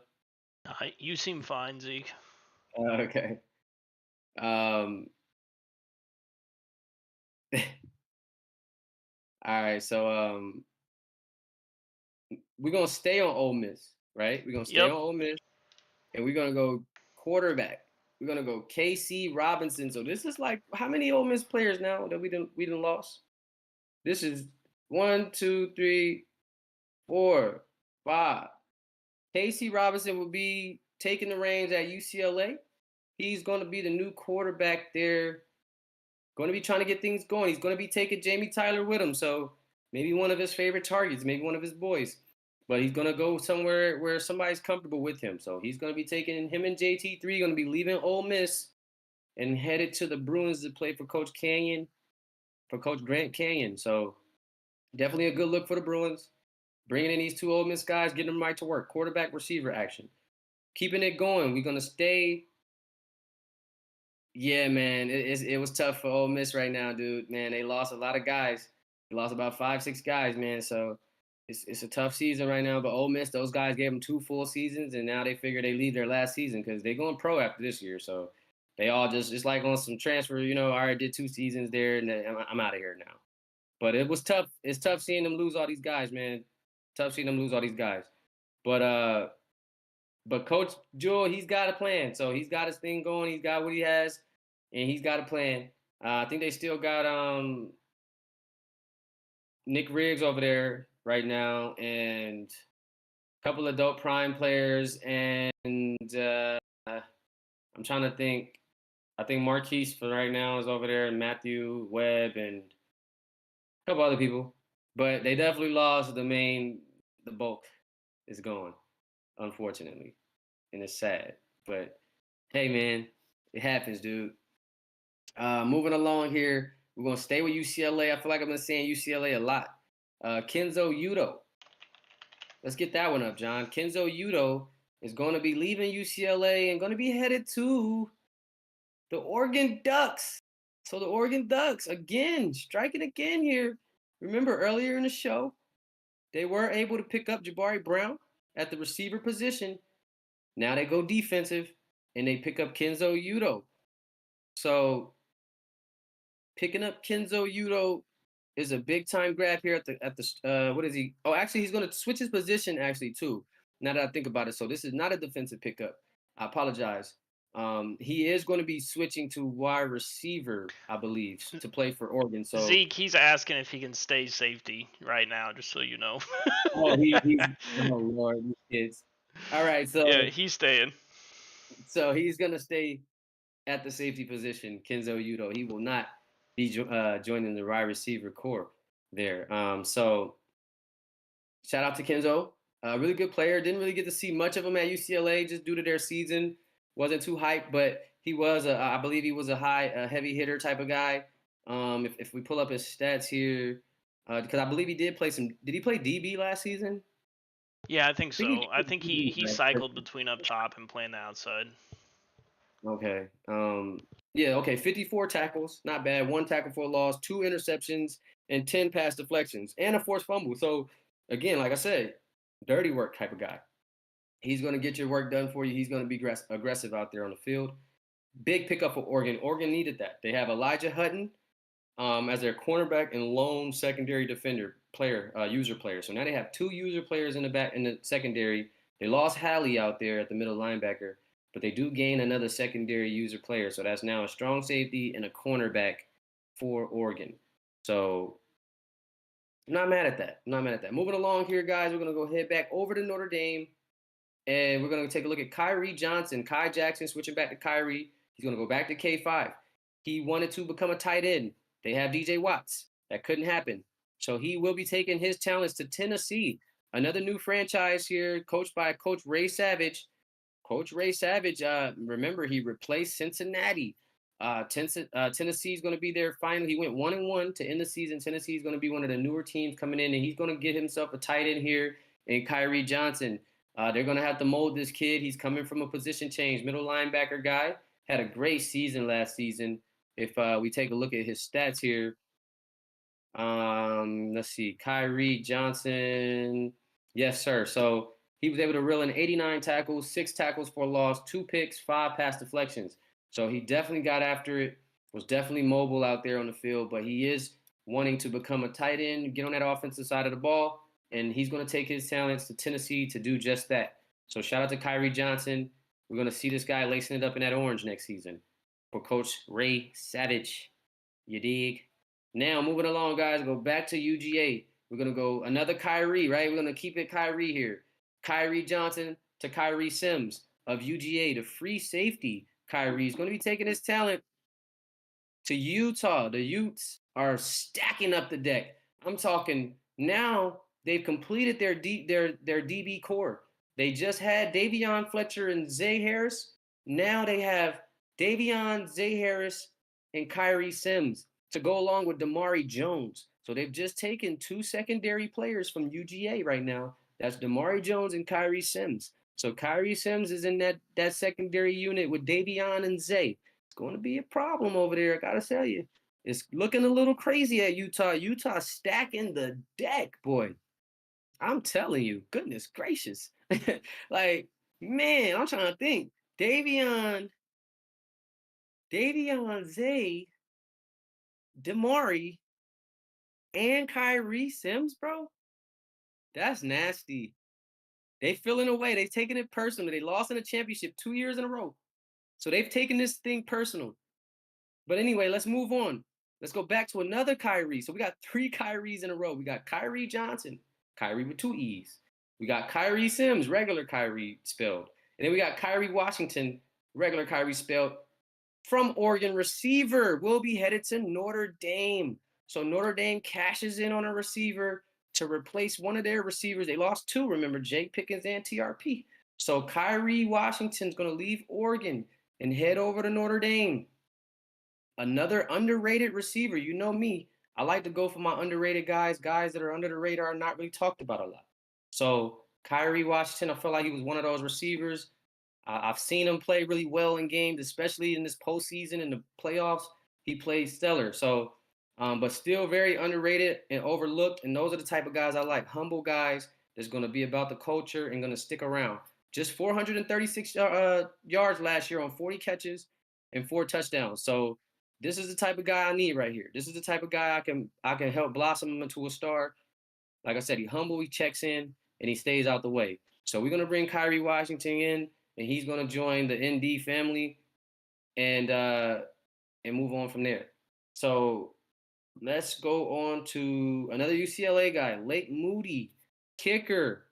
You seem fine, Zeke. Okay. All right. So we're gonna stay on Ole Miss, right? We're gonna stay on Ole Miss, and we're gonna go quarterback. We're gonna go KC Robinson. So this is like how many Ole Miss players now that we didn't lost? This is 1, 2, 3, 4, 5. KC Robinson will be taking the reins at UCLA. He's going to be the new quarterback there. Going to be trying to get things going. He's going to be taking Jamie Tyler with him. So maybe one of his favorite targets, maybe one of his boys. But he's going to go somewhere where somebody's comfortable with him. So he's going to be taking him and JT3, going to be leaving Ole Miss and headed to the Bruins to play for Coach Grant Canyon. So definitely a good look for the Bruins. Bringing in these 2 Ole Miss guys, getting them right to work. Quarterback, receiver action. Keeping it going. We're going to stay. Yeah, man. It was tough for Ole Miss right now, dude. Man, they lost a lot of guys. They lost about 5, 6 guys, man. So it's a tough season right now. But Ole Miss, those guys gave them 2 full seasons, and now they figure they leave their last season because they're going pro after this year. So they all just like on some transfer, all right, did 2 seasons there, and I'm out of here now. But it was tough. It's tough seeing them lose all these guys, man. Tough seeing them lose all these guys. But Coach Jewell, he's got a plan. So he's got his thing going. He's got what he has, and he's got a plan. I think they still got Nick Riggs over there right now, and a couple of dope prime players. And I'm trying to think. I think Marquise for right now is over there, and Matthew Webb, and a couple other people. But they definitely lost the bulk is gone, unfortunately. And it's sad. But hey, man, it happens, dude. Moving along here, we're going to stay with UCLA. I feel like I've been saying UCLA a lot. Kenzo Yudo. Let's get that one up, John. Kenzo Yudo is going to be leaving UCLA and going to be headed to the Oregon Ducks. So the Oregon Ducks, again, striking again here. Remember earlier in the show, they were able to pick up Jabari Brown at the receiver position. Now they go defensive, and they pick up Kenzo Yudo. So picking up Kenzo Yudo is a big time grab here at the what is he? Oh, actually, he's going to switch his position actually too. Now that I think about it, so this is not a defensive pickup. I apologize. He is going to be switching to wide receiver, I believe, to play for Oregon. So Zeke, he's asking if he can stay safety right now, just so you know. oh, oh Lord, these kids. All right, so yeah, he's staying. So he's gonna stay at the safety position, Kenzo Yudo. He will not be joining the wide receiver core there. So shout out to Kenzo. Really good player. Didn't really get to see much of him at UCLA just due to their season. Wasn't too hyped, but he was, I believe he was a heavy hitter type of guy. If we pull up his stats here, because I believe he did play some. Did he play DB last season? Yeah, I think I think he so. I did think he DB, he right? cycled between up top and playing the outside. Okay. Yeah. Okay. 54 tackles, not bad. One tackle for a loss, two interceptions, and 10 pass deflections, and a forced fumble. So again, like I said, dirty work type of guy. He's going to get your work done for you. He's going to be aggressive out there on the field. Big pickup for Oregon. Oregon needed that. They have Elijah Hutton as their cornerback and lone secondary defender user player. So now they have two user players in the secondary. They lost Hallie out there at the middle linebacker, but they do gain another secondary user player. So that's now a strong safety and a cornerback for Oregon. So I'm not mad at that. I'm not mad at that. Moving along here, guys, we're gonna go head back over to Notre Dame. And we're going to take a look at Kyrie Johnson. Kai Jackson switching back to Kyrie. He's going to go back to K5. He wanted to become a tight end. They have DJ Watts. That couldn't happen. So he will be taking his talents to Tennessee. Another new franchise here, coached by Coach Ray Savage. Coach Ray Savage, remember, he replaced Cincinnati. Tennessee is going to be there finally. He went 1-1 to end the season. Tennessee is going to be one of the newer teams coming in, and he's going to get himself a tight end here in Kyrie Johnson. They're going to have to mold this kid. He's coming from a position change, middle linebacker guy. Had a great season last season. If we take a look at his stats here, let's see, Kyrie Johnson. Yes, sir. So he was able to reel in 89 tackles, 6 tackles for a loss, 2 picks, 5 pass deflections. So he definitely got after it, was definitely mobile out there on the field, but he is wanting to become a tight end, get on that offensive side of the ball, and he's going to take his talents to Tennessee to do just that. So shout out to Kyrie Johnson. We're going to see this guy lacing it up in that orange next season for Coach Ray Savage. You dig? Now, moving along, guys, go back to UGA. We're going to go another Kyrie, right? We're going to keep it Kyrie here. Kyrie Johnson to Kyrie Sims of UGA, the free safety. Kyrie is going to be taking his talent to Utah. The Utes are stacking up the deck. I'm talking now they've completed their DB core. They just had Davion Fletcher and Zay Harris. Now they have Davion, Zay Harris, and Kyrie Sims to go along with Damari Jones. So they've just taken 2 secondary players from UGA right now. That's Damari Jones and Kyrie Sims. So Kyrie Sims is in that secondary unit with Davion and Zay. It's going to be a problem over there, I got to tell you. It's looking a little crazy at Utah. Utah stacking the deck, boy. I'm telling you, goodness gracious. Like, man, I'm trying to think. Davion, Zay, Damari, and Kyrie Sims, bro. That's nasty. They feeling away. They taking it personal. They lost in a championship 2 years in a row. So they've taken this thing personal. But anyway, let's move on. Let's go back to another Kyrie. So we got 3 Kyries in a row. We got Kyrie Johnson, Kyrie with 2 E's. We got Kyrie Sims, regular Kyrie spelled. And then we got Kyrie Washington, regular Kyrie spelled. From Oregon, receiver will be headed to Notre Dame. So Notre Dame cashes in on a receiver to replace one of their receivers. They lost 2, remember, Jay Pickens and TRP. So Kyrie Washington's going to leave Oregon and head over to Notre Dame. Another underrated receiver. You know me. I like to go for my underrated guys that are under the radar, not really talked about a lot. So Kyrie Washington, I feel like he was one of those receivers. I've seen him play really well in games, especially in this postseason in the playoffs. He played stellar. So, but still very underrated and overlooked. And those are the type of guys I like. Humble guys that's going to be about the culture and going to stick around. Just 436 yards last year on 40 catches and 4 touchdowns. So this is the type of guy I need right here. This is the type of guy I can help blossom him into a star. Like I said, he's humble, he checks in, and he stays out the way. So we're going to bring Kyrie Washington in, and he's going to join the ND family and move on from there. So let's go on to another UCLA guy, Lake Moody, kicker.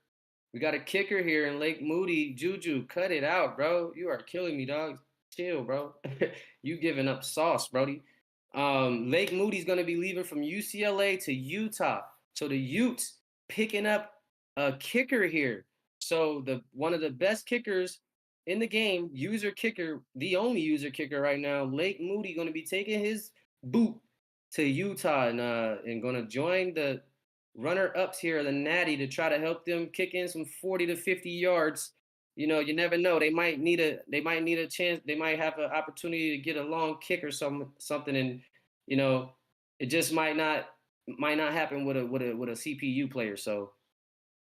We got a kicker here in Lake Moody. Juju, cut it out, bro. You are killing me, dog. Chill, bro. You giving up sauce, Brody. Lake Moody's going to be leaving from UCLA to Utah. So the Utes picking up a kicker here. So one of the best kickers in the game, user kicker, the only user kicker right now, Lake Moody, going to be taking his boot to Utah and going to join the runner-ups here, the Natty, to try to help them kick in some 40 to 50 yards. You know, you never know. They might need a chance. They might have an opportunity to get a long kick or something, and you know, it just might not happen with a CPU player. So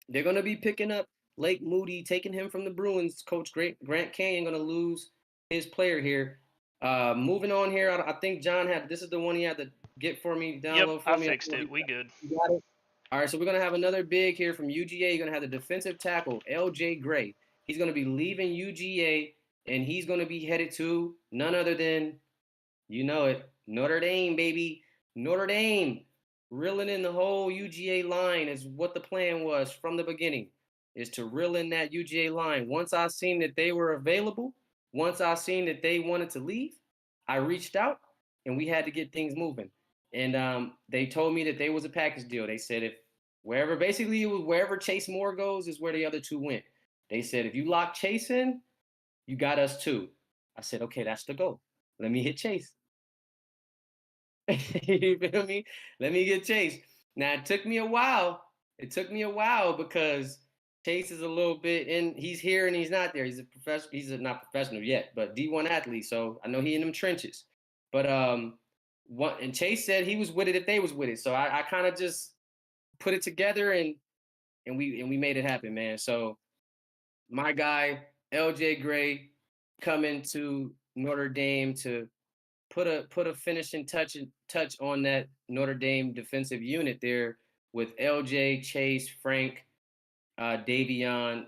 they're going to be picking up Lake Moody, taking him from the Bruins. Coach Grant Canyon going to lose his player here. Moving on here, I think John this is the one he had to get for me, download for me. I fixed it. We good. You got it? All right, so we're going to have another big here from UGA. You're going to have the defensive tackle, LJ Gray. He's going to be leaving UGA, and he's going to be headed to none other than, you know it, Notre Dame, baby. Notre Dame. Reeling in the whole UGA line is what the plan was from the beginning, is to reel in that UGA line. Once I seen that they were available, once I seen that they wanted to leave, I reached out, and we had to get things moving. And they told me that they was a package deal. They said if wherever Chase Moore goes is where the other two went. They said if you lock Chase in, you got us too. I said, okay, that's the goal. Let me hit Chase. You feel me? Let me get Chase. Now it took me a while. Because Chase is a little bit he's here and he's not there. He's a professional. He's not professional yet, but D1 athlete. So I know he in them trenches. But and Chase said he was with it if they was with it. So I kind of just put it together and we made it happen, man. So my guy LJ Gray coming to Notre Dame to put a finishing touch on that Notre Dame defensive unit there with LJ, Chase, Frank, Davion,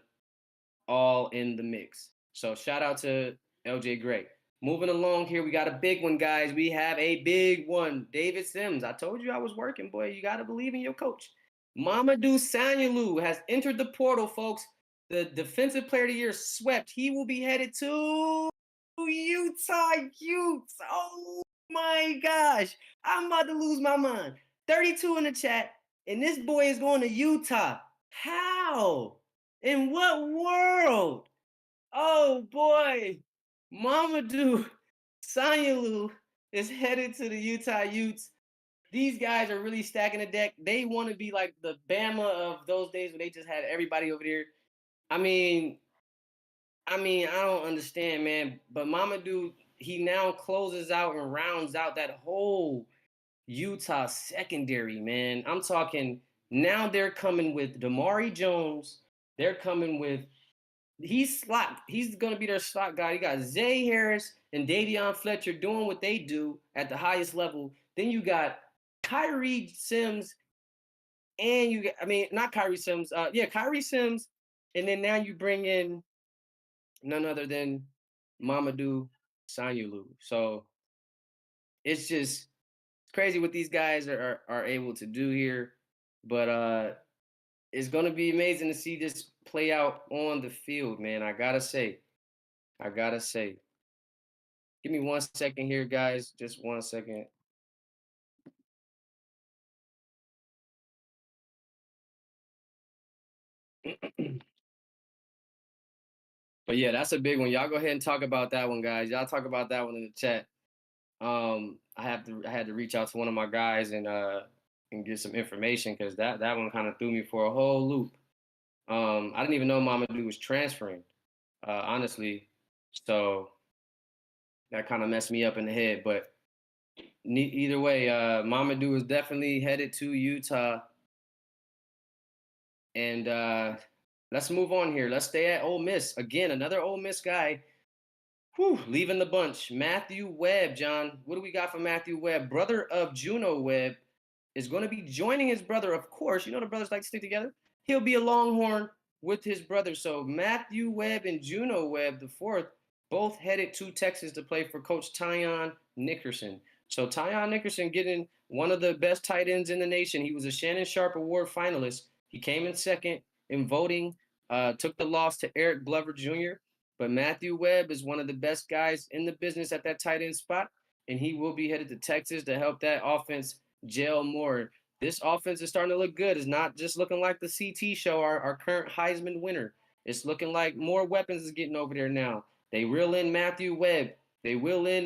all in the mix. So shout out to LJ Gray. Moving along here, we got a big one, guys. We have a big one. David Sims. I told you I was working, boy. You got to believe in your coach. Mamadou Lou has entered the portal, folks. The Defensive Player of the Year swept. He will be headed to Utah Utes. Oh my gosh. I'm about to lose my mind. 32 in the chat, and this boy is going to Utah. How? In what world? Oh boy. Mamadou Lou is headed to the Utah Utes. These guys are really stacking the deck. They want to be like the Bama of those days when they just had everybody over there. I mean, I don't understand, man. But Mamadou, he now closes out and rounds out that whole Utah secondary, man. I'm talking now they're coming with Damari Jones. They're coming with he's slot. He's gonna be their slot guy. You got Zay Harris and Davion Fletcher doing what they do at the highest level. Then you got Kyrie Sims, and not Kyrie Sims. Kyrie Sims, and then now you bring in none other than Mamadou Lou. So it's just crazy what these guys are able to do here. But it's gonna be amazing to see this play out on the field, man. I gotta say. Give me 1 second here, guys. Just 1 second. But yeah, that's a big one. Y'all go ahead and talk about that one, guys. Y'all talk about that one in the chat. I had to reach out to one of my guys and get some information because that one kind of threw me for a whole loop. I didn't even know Mamadou was transferring, honestly. So that kind of messed me up in the head. But either way, Mamadou is definitely headed to Utah. And let's move on here. Let's stay at Ole Miss. Again, another Ole Miss guy. Leaving the bunch. Matthew Webb, John. What do we got for Matthew Webb? Brother of Juno Webb is going to be joining his brother, of course. You know the brothers like to stick together. He'll be a Longhorn with his brother. So Matthew Webb and Juno Webb, the fourth, both headed to Texas to play for Coach Tyon Nickerson. So Tyon Nickerson getting one of the best tight ends in the nation. He was a Shannon Sharp Award finalist. He came in second in voting, took the loss to Eric Glover Jr., but Matthew Webb is one of the best guys in the business at that tight end spot, and he will be headed to Texas to help that offense gel more. this offense is starting to look good. It's not just looking like the CT show, our current Heisman winner. It's looking like more weapons is getting over there now. They reel in Mamadou Lou. They reel in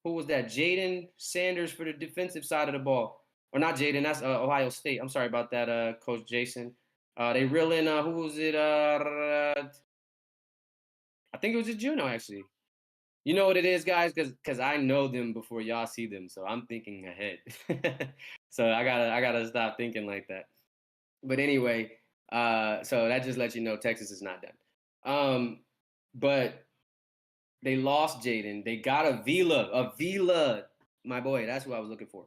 who was that? Jaden Sanders for the defensive side of the ball. Or not Jaden, that's Ohio State. I'm sorry about that, Coach Jason. They reel in who was it? I think it was just Juno actually. You know what it is, guys, because I know them before y'all see them, so I'm thinking ahead. So I gotta stop thinking like that. But anyway, so that just lets you know Texas is not done. But they lost Jaden. They got a Vila, my boy. That's what I was looking for.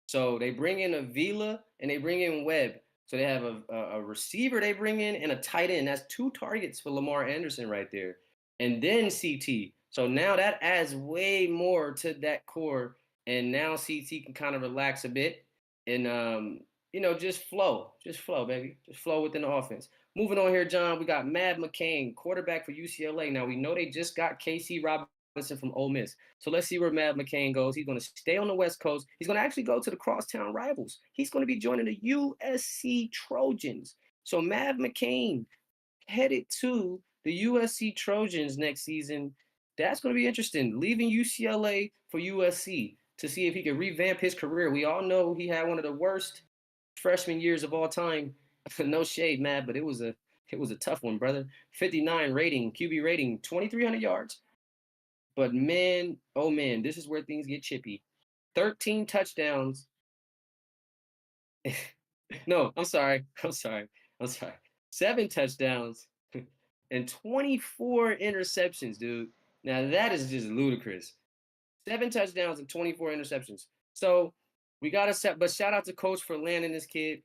So they bring in a Vila and they bring in Webb. So they have a receiver they bring in and a tight end. That's 2 targets for Lamar Anderson right there. And then CT. So now that adds way more to that core. And now CT can kind of relax a bit and just flow. Just flow, baby. Just flow within the offense. Moving on here, John, we got McCain, quarterback for UCLA. Now, we know they just got KC Robinson from Ole Miss. So let's see where McCain goes. He's going to stay on the West Coast. He's going to actually go to the crosstown rivals. He's going to be joining the USC Trojans. So McCain headed to the USC Trojans next season. That's going to be interesting. Leaving UCLA for USC to see if he can revamp his career. We all know he had one of the worst freshman years of all time. No shade, Matt, but it was a tough one, brother. 59 rating, QB rating, 2,300 yards. But man, oh man, this is where things get chippy. 13 touchdowns. No, I'm sorry. 7 touchdowns and 24 interceptions, dude. Now that is just ludicrous. 7 touchdowns and 24 interceptions. So we got to set, but shout out to coach for landing this kid.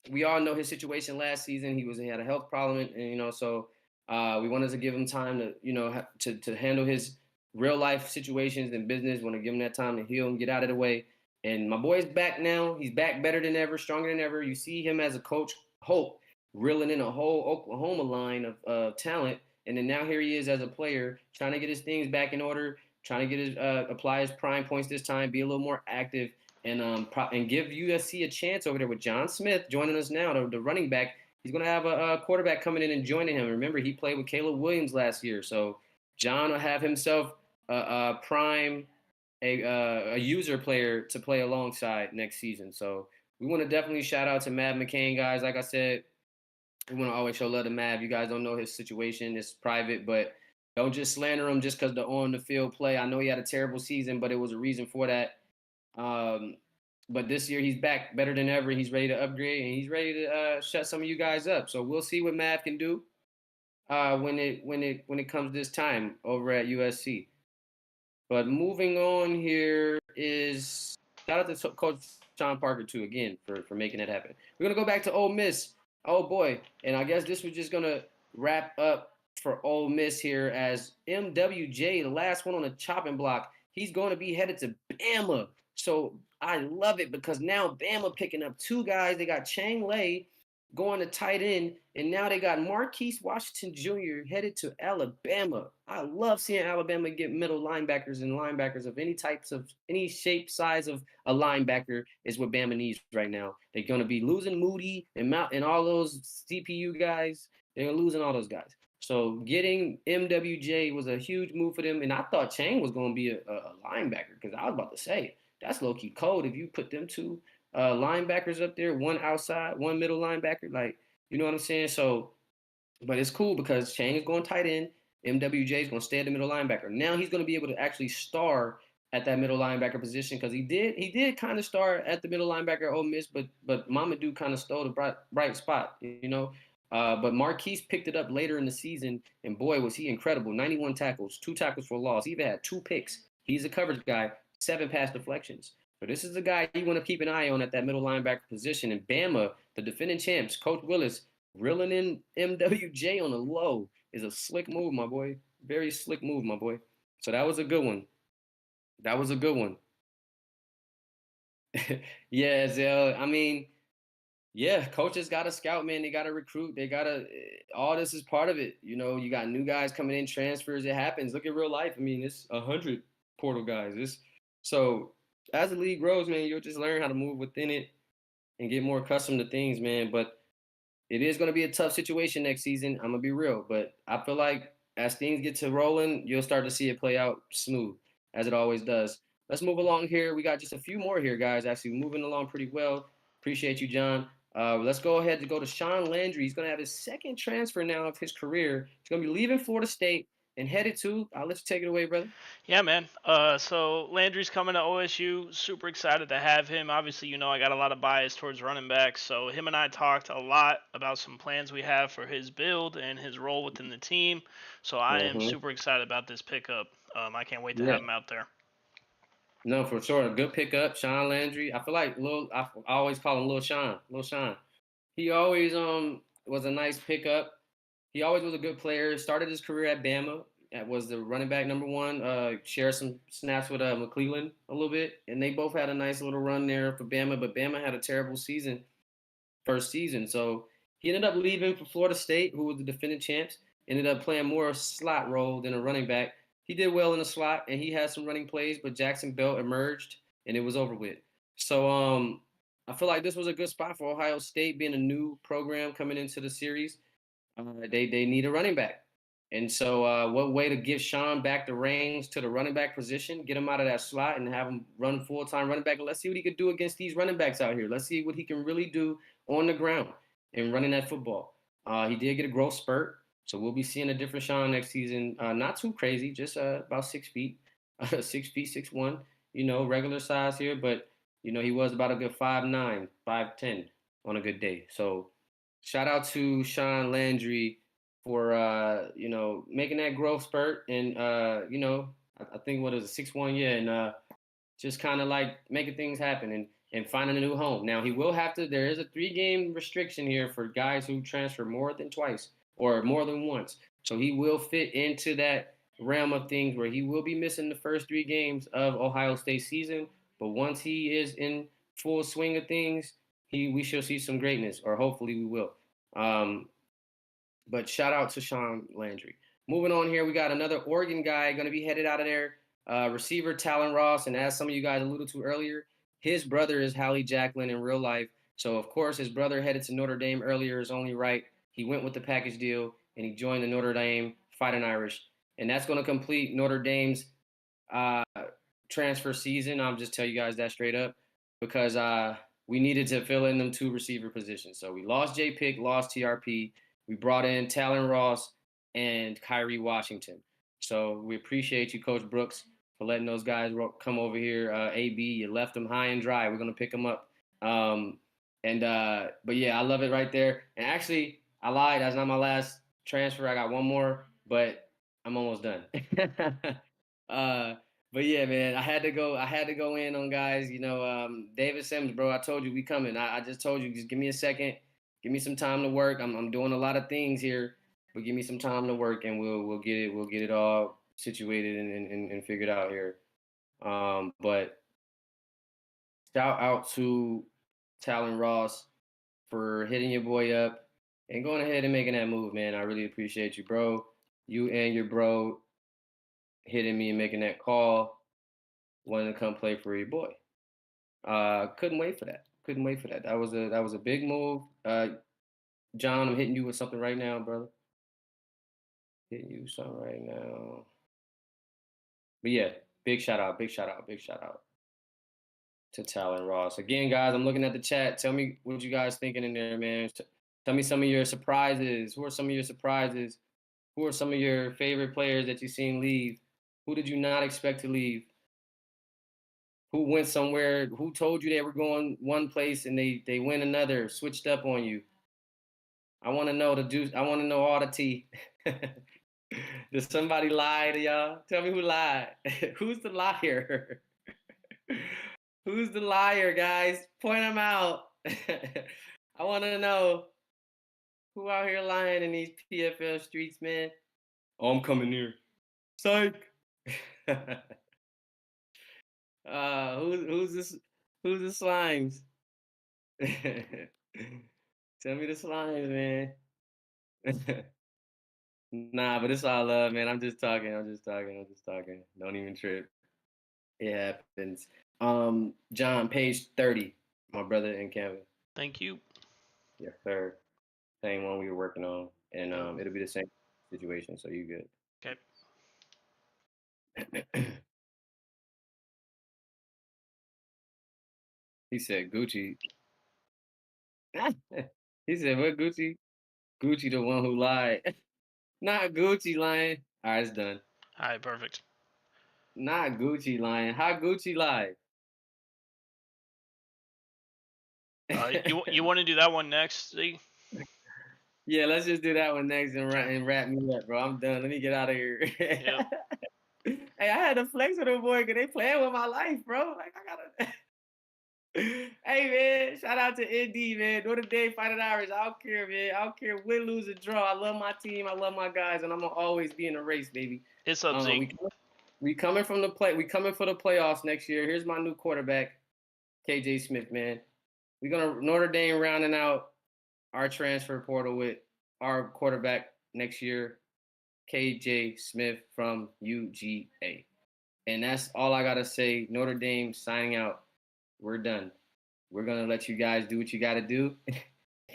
We all know his situation last season. He had a health problem, and so we wanted to give him time to handle his real life situations and business. Want to give him that time to heal and get out of the way. And my boy's back now. He's back better than ever, stronger than ever. You see him as a coach, Hope, reeling in a whole Oklahoma line of talent, and then now here he is as a player, trying to get his things back in order, trying to get his apply his prime points this time, be a little more active and give USC a chance over there with John Smith joining us now, the running back. He's going to have a quarterback coming in and joining him. Remember, he played with Caleb Williams last year. So John will have himself a prime, a user player to play alongside next season. So we want to definitely shout out to McCain, guys. Like I said, we want to always show love to Mav. You guys don't know his situation. It's private, but don't just slander him just because the on-the-field play. I know he had a terrible season, but it was a reason for that. But this year he's back better than ever. He's ready to upgrade and he's ready to shut some of you guys up. So we'll see what Mav can do when it comes this time over at USC. But moving on here is shout out to Coach Sean Parker too again for making that happen. We're gonna go back to Ole Miss. Oh boy, and I guess this was just gonna wrap up for Ole Miss here as MWJ, the last one on the chopping block. He's going to be headed to Bama. So I love it because now Bama picking up 2 guys. They got Chang Li going to tight end, and now they got Marquise Washington Jr. headed to Alabama. I love seeing Alabama get middle linebackers and linebackers of any shape, size of a linebacker is what Bama needs right now. They're going to be losing Moody and all those CPU guys. They're losing all those guys. So getting MWJ was a huge move for them, and I thought Chang was going to be a linebacker because I was about to say that's low key cold if you put them 2 linebackers up there, one outside, one middle linebacker, like you know what I'm saying. So, but it's cool because Chang is going tight end, MWJ is going to stay at the middle linebacker. Now he's going to be able to actually star at that middle linebacker position because he did kind of star at the middle linebacker at Ole Miss, but Mamadou kind of stole the bright spot, But Marquise picked it up later in the season, and boy, was he incredible. 91 tackles, 2 tackles for loss. He even had 2 picks. He's a coverage guy, 7 pass deflections. So this is the guy you want to keep an eye on at that middle linebacker position. And Bama, the defending champs, Coach Willis, reeling in MWJ on the low is a slick move, my boy. Very slick move, my boy. So that was a good one. Yeah, Zell. I mean, yeah, coaches got to scout, man. They got to recruit. All this is part of it. You got new guys coming in, transfers. It happens. Look at real life. I mean, it's 100 portal guys. So as the league grows, man, you'll just learn how to move within it. and get more accustomed to things, man. But it is going to be a tough situation next season. I'm gonna be real, but I feel like as things get to rolling, you'll start to see it play out smooth as it always does. Let's move along here. We got just a few more here, guys. Actually, moving along pretty well. Appreciate you, John. Let's go ahead to go to Sean Landry. He's going to have his second transfer now of his career. He's going to be leaving Florida State and headed to. I'll let you take it away, brother. Yeah, man. So Landry's coming to OSU. Super excited to have him. Obviously, you know I got a lot of bias towards running backs. So him and I talked a lot about some plans we have for his build and his role within the team. So I am Mm-hmm. super excited about this pickup. I can't wait to Yeah. have him out there. No, for sure. A good pickup, Sean Landry. I feel like I always call him Lil Sean. Lil Sean. He always was a nice pickup. He always was a good player. Started his career at Bama. Was the running back number one. Shared some snaps with McClellan a little bit, and they both had a nice little run there for Bama. But Bama had a terrible season, first season. So he ended up leaving for Florida State, who was the defending champs. Ended up playing more slot role than a running back. He did well in the slot, and he had some running plays. But Jackson Belt emerged, and it was over with. So I feel like this was a good spot for Ohio State, being a new program coming into the series. They need a running back. And so, what way to give Sean back the reins to the running back position, get him out of that slot, and have him run full time running back? And let's see what he could do against these running backs out here. Let's see what he can really do on the ground and running that football. He did get a growth spurt, so we'll be seeing a different Sean next season. Not too crazy, just about 6 feet, 6 feet 6'1". You know, regular size here, but you know he was about a good 5'9", 5'10" on a good day. So shout out to Sean Landry for making that growth spurt and I think what is it 6'1", yeah, and just kind of like making things happen and finding a new home. Now he will have to. There is a 3-game restriction here for guys who transfer more than twice or more than once. So he will fit into that realm of things where he will be missing the first 3 games of Ohio State season. But once he is in full swing of things, we shall see some greatness, or hopefully we will. But shout out to Sean Landry. Moving on here, we got another Oregon guy going to be headed out of there. Receiver Talon Ross, and as some of you guys alluded to earlier, his brother is Hallie Jacklin in real life. So of course, his brother headed to Notre Dame earlier is only right. He went with the package deal and he joined the Notre Dame Fighting Irish, and that's going to complete Notre Dame's uh, transfer season. I'll just tell you guys that straight up because we needed to fill in them 2 receiver positions. So we lost J Pick, lost TRP. We brought in Talon Ross and Kyrie Washington. So we appreciate you, Coach Brooks, for letting those guys come over here. AB, you left them high and dry. We're gonna pick them up. But yeah, I love it right there. And actually, I lied. That's not my last transfer. I got one more, but I'm almost done. uh, but yeah, man, I had to go. I had to go in on guys. You know, David Sims, bro. I told you we coming. I just told you, just give me a second. Give me some time to work. I'm doing a lot of things here, but give me some time to work, and we'll get it all situated and figured out here. But shout out to Talon Ross for hitting your boy up and going ahead and making that move, man. I really appreciate you, bro. You and your bro hitting me and making that call, wanting to come play for your boy. Couldn't wait for that. Couldn't wait for that. That was a big move. John, I'm hitting you with something right now, brother. Hitting you with something right now. But yeah, big shout out, big shout out, big shout out to Talon Ross. Again, guys, I'm looking at the chat. Tell me what you guys thinking in there, man. Tell me some of your surprises. Who are some of your surprises? Who are some of your favorite players that you've seen leave? Who did you not expect to leave? Who went somewhere? Who told you they were going one place and they went another, switched up on you? I want to know the Deuce. I want to know all the tea. Did somebody lie to y'all? Tell me who lied. Who's the liar? Who's the liar, guys? Point them out. I want to know who out here lying in these PFL streets, man. Oh, I'm coming here. Psych. Who's this? Who's the slimes? Tell me the slimes, man. Nah, but it's all love, man. I'm just talking. I'm just talking. I'm just talking. Don't even trip. It happens. John, page 30, my brother in Canada. Thank you. Yes, sir. Same one we were working on, and Yep. it'll be the same situation. So you good. Okay. He said Gucci. He said, "What Gucci? Gucci, the one who lied. Not Gucci lying. All right, it's done. All right. Perfect. Not Gucci lying. How Gucci lied? You want to do that one next? See? Yeah, let's just do that one next and wrap me up, bro. I'm done. Let me get out of here. Yep. Hey, I had to flex with them boy because they playing with my life, bro. Like I gotta. Hey man, shout out to ND, man. Notre Dame Fighting Irish. I don't care, man. I don't care win, lose, or draw. I love my team. I love my guys, and I'm gonna always be in the race, baby. It's up, Zeke. We coming from the play. We coming for the playoffs next year. Here's my new quarterback, KJ Smith, man. We're gonna Notre Dame rounding out our transfer portal with our quarterback next year, KJ Smith from UGA. And that's all I gotta say. Notre Dame signing out. We're done. We're gonna let you guys do what you gotta do,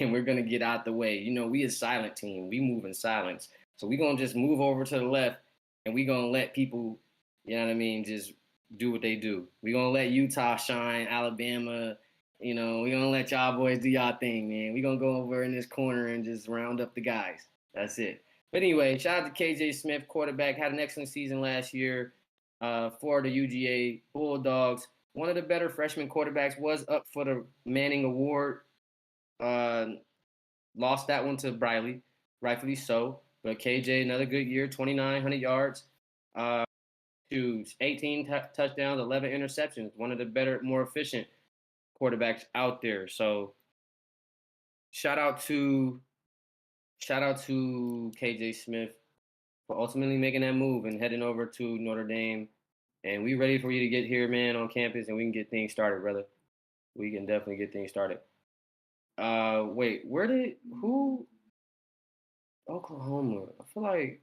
and we're gonna get out the way. You know, we a silent team. We move in silence. So we're gonna just move over to the left, and we're gonna let people, you know what I mean, just do what they do. We're gonna let Utah shine, Alabama. You know, we're gonna let y'all boys do y'all thing, man. We're gonna go over in this corner and just round up the guys. That's it. But anyway, shout out to KJ Smith, quarterback, had an excellent season last year for the UGA Bulldogs. One of the better freshman quarterbacks, was up for the Manning Award. Lost that one to Briley, rightfully so. But KJ, another good year, 2,900 yards, to 18 touchdowns, 11 interceptions. One of the better, more efficient quarterbacks out there. So shout out to KJ Smith for ultimately making that move and heading over to Notre Dame. And we ready for you to get here, man, on campus, and we can get things started, brother. We can definitely get things started. Wait, who? Oklahoma. I feel like,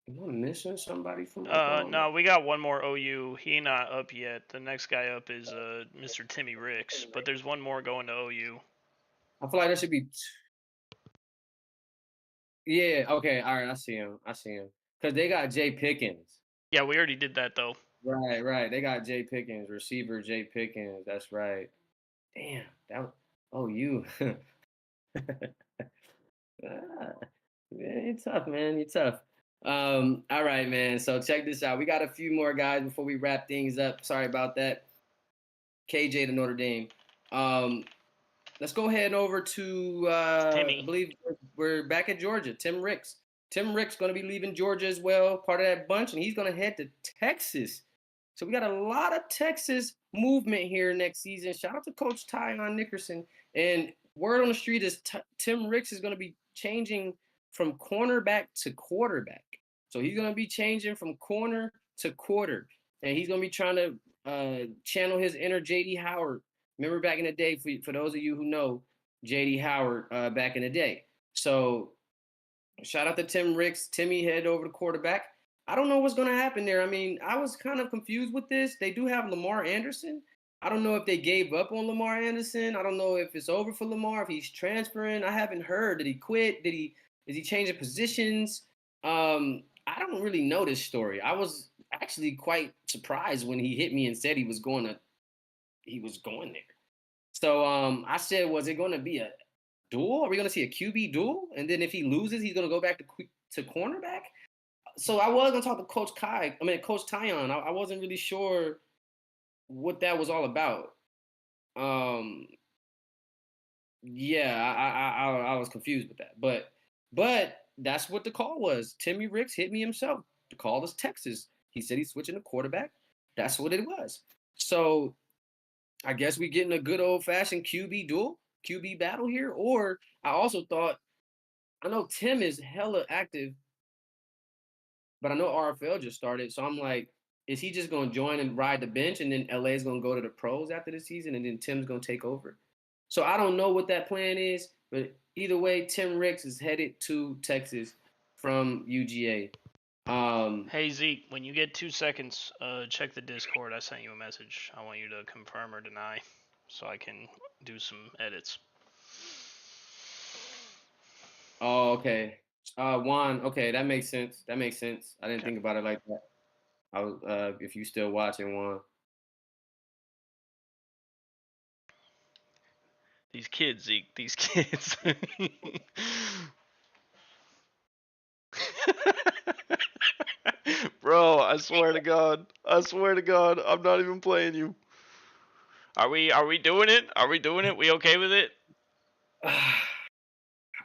am I missing somebody from Oklahoma? No, we got one more OU. He not up yet. The next guy up is Mr. Timmy Ricks, but there's one more going to OU. I feel like there should be. Yeah. Okay. All right. I see him. Cause they got Jay Pickens. Yeah, we already did that though. Right. Right. They got Jay Pickens, receiver Jay Pickens. That's right. Damn. That. Oh, you. Ah, man, you're tough, man. You're tough. All right, man. So check this out. We got a few more guys before we wrap things up. Sorry about that. KJ to Notre Dame. Let's go ahead over to I believe we're back at Georgia. Tim Ricks. Tim Ricks going to be leaving Georgia as well, part of that bunch, and he's going to head to Texas. So we got a lot of Texas movement here next season. Shout out to Coach Tyon Nickerson. And word on the street is Tim Ricks is going to be changing from cornerback to quarterback. So he's going to be changing from corner to quarter. And he's going to be trying to channel his inner J.D. Howard. Remember back in the day, for those of you who know, J.D. Howard back in the day. So shout out to Tim Ricks. Timmy head over to quarterback. I don't know what's going to happen there. I mean, I was kind of confused with this. They do have Lamar Anderson. I don't know if they gave up on Lamar Anderson. I don't know if it's over for Lamar, if he's transferring. I haven't heard. Did he quit? Is he changing positions? I don't really know this story. I was actually quite surprised when he hit me and said he was going there. So I said, was it going to be a duel? Are we going to see a QB duel? And then if he loses, he's going to go back to cornerback? So I was going to talk to Coach Tyon. I wasn't really sure what that was all about. Yeah, I was confused with that. But that's what the call was. Timmy Ricks hit me himself. The call is Texas. He said he's switching to quarterback. That's what it was. So I guess we getting a good old-fashioned QB battle here. Or I also thought, I know Tim is hella active, but I know RFL just started. So I'm like, is he just going to join and ride the bench, and then LA is going to go to the pros after the season, and then Tim's going to take over? So I don't know what that plan is, but either way, Tim Ricks is headed to Texas from UGA. Hey Zeke, when you get 2 seconds, check the Discord. I sent you a message. I want you to confirm or deny. so I can do some edits. Oh, okay. Juan. Okay, that makes sense. That makes sense. I didn't Okay. think about it like that. I was, if you still watching, Juan. These kids, Zeke. These kids. Bro, I swear to God. I swear to God, I'm not even playing you. Are we doing it? Are we doing it? We okay with it?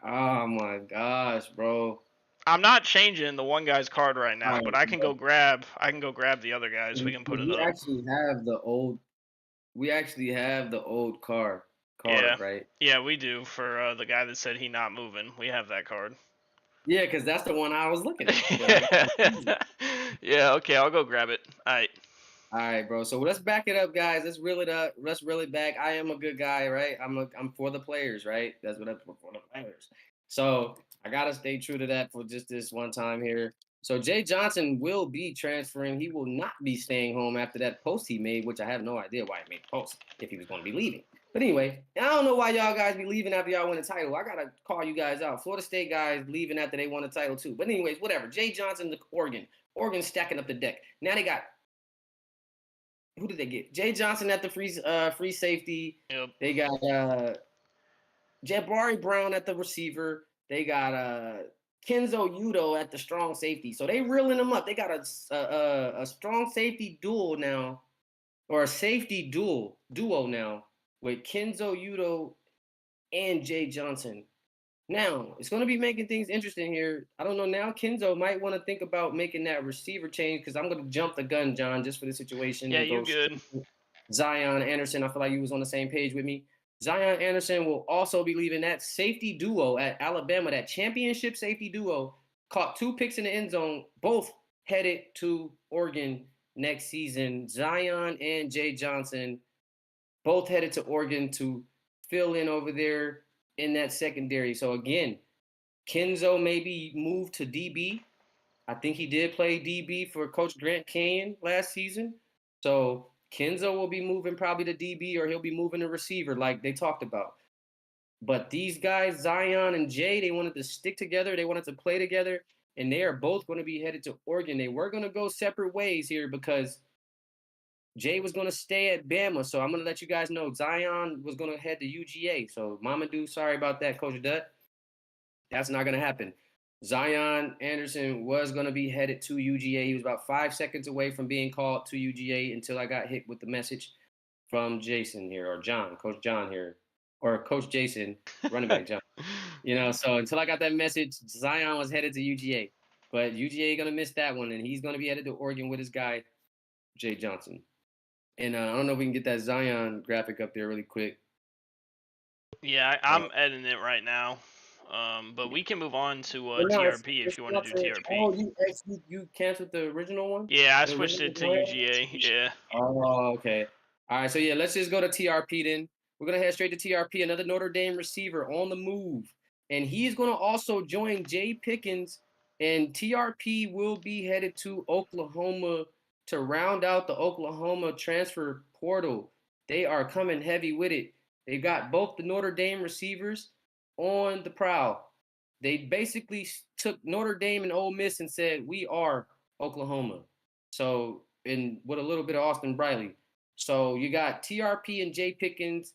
Oh my gosh, bro. I'm not changing the one guy's card right All now, right, but I can go grab the other guys. We can put it we up. actually have the old. We actually have the old Yeah. card, right? Yeah, we do for the guy that said he not moving. We have that card. Yeah, because that's the one I was looking at. But I got confused. Yeah, okay, I'll go grab it. Alright. All right, bro. So let's back it up, guys. Let's reel it up. Let's reel it back. I am a good guy, right? I'm for the players, right? That's what I'm for the players. So I gotta stay true to that for just this one time here. So Jay Johnson will be transferring. He will not be staying home after that post he made, which I have no idea why he made the post if he was going to be leaving. But anyway, I don't know why y'all guys be leaving after y'all win a title. I gotta call you guys out. Florida State guys leaving after they won a title too. But anyways, whatever. Jay Johnson to Oregon. Oregon stacking up the deck. Now they got, who did they get? Jay Johnson at the free safety. Yep. They got Jabari Brown at the receiver. They got Kenzo Yudo at the strong safety. So they reeling them up. They got a strong safety duel now, or a safety duo now with Kenzo Yudo and Jay Johnson. Now, it's going to be making things interesting here. I don't know. Now, Kenzo might want to think about making that receiver change because I'm going to jump the gun, John, just for the situation Yeah, and you go good. Zion Anderson. I feel like you was on the same page with me. Zion Anderson will also be leaving that safety duo at Alabama, that championship safety duo, caught 2 picks in the end zone, both headed to Oregon next season. Zion and Jay Johnson both headed to Oregon to fill in over there in that secondary. So again, Kenzo maybe moved to DB. I think he did play DB for Coach Grant Canyon last season. So Kenzo will be moving probably to DB, or he'll be moving to receiver like they talked about. But these guys, Zion and Jay, they wanted to stick together. They wanted to play together, and they are both going to be headed to Oregon. They were going to go separate ways here because Jay was going to stay at Bama. So I'm going to let you guys know Zion was going to head to UGA. So Mamadou, sorry about that, Coach Dutt. That's not going to happen. Zion Anderson was going to be headed to UGA. He was about 5 seconds away from being called to UGA until I got hit with the message from Jason here, or John, Coach John here, or Coach Jason, running back John. So until I got that message, Zion was headed to UGA. But UGA going to miss that one, and he's going to be headed to Oregon with his guy, Jay Johnson. And I don't know if we can get that Zion graphic up there really quick. Yeah, I'm editing it right now. But we can move on to TRP if you want to do TRP. Oh, you canceled the original one? Yeah, I The switched it to original UGA. Yeah. Oh, okay. All right, so yeah, let's just go to TRP then. We're gonna head straight to TRP, another Notre Dame receiver on the move, and he's gonna also join Jay Pickens. And TRP will be headed to Oklahoma to round out the Oklahoma transfer portal. They are coming heavy with it. They got both the Notre Dame receivers on the prowl. They basically took Notre Dame and Ole Miss and said, "We are Oklahoma." So, and with a little bit of Austin Briley. So you got TRP and Jay Pickens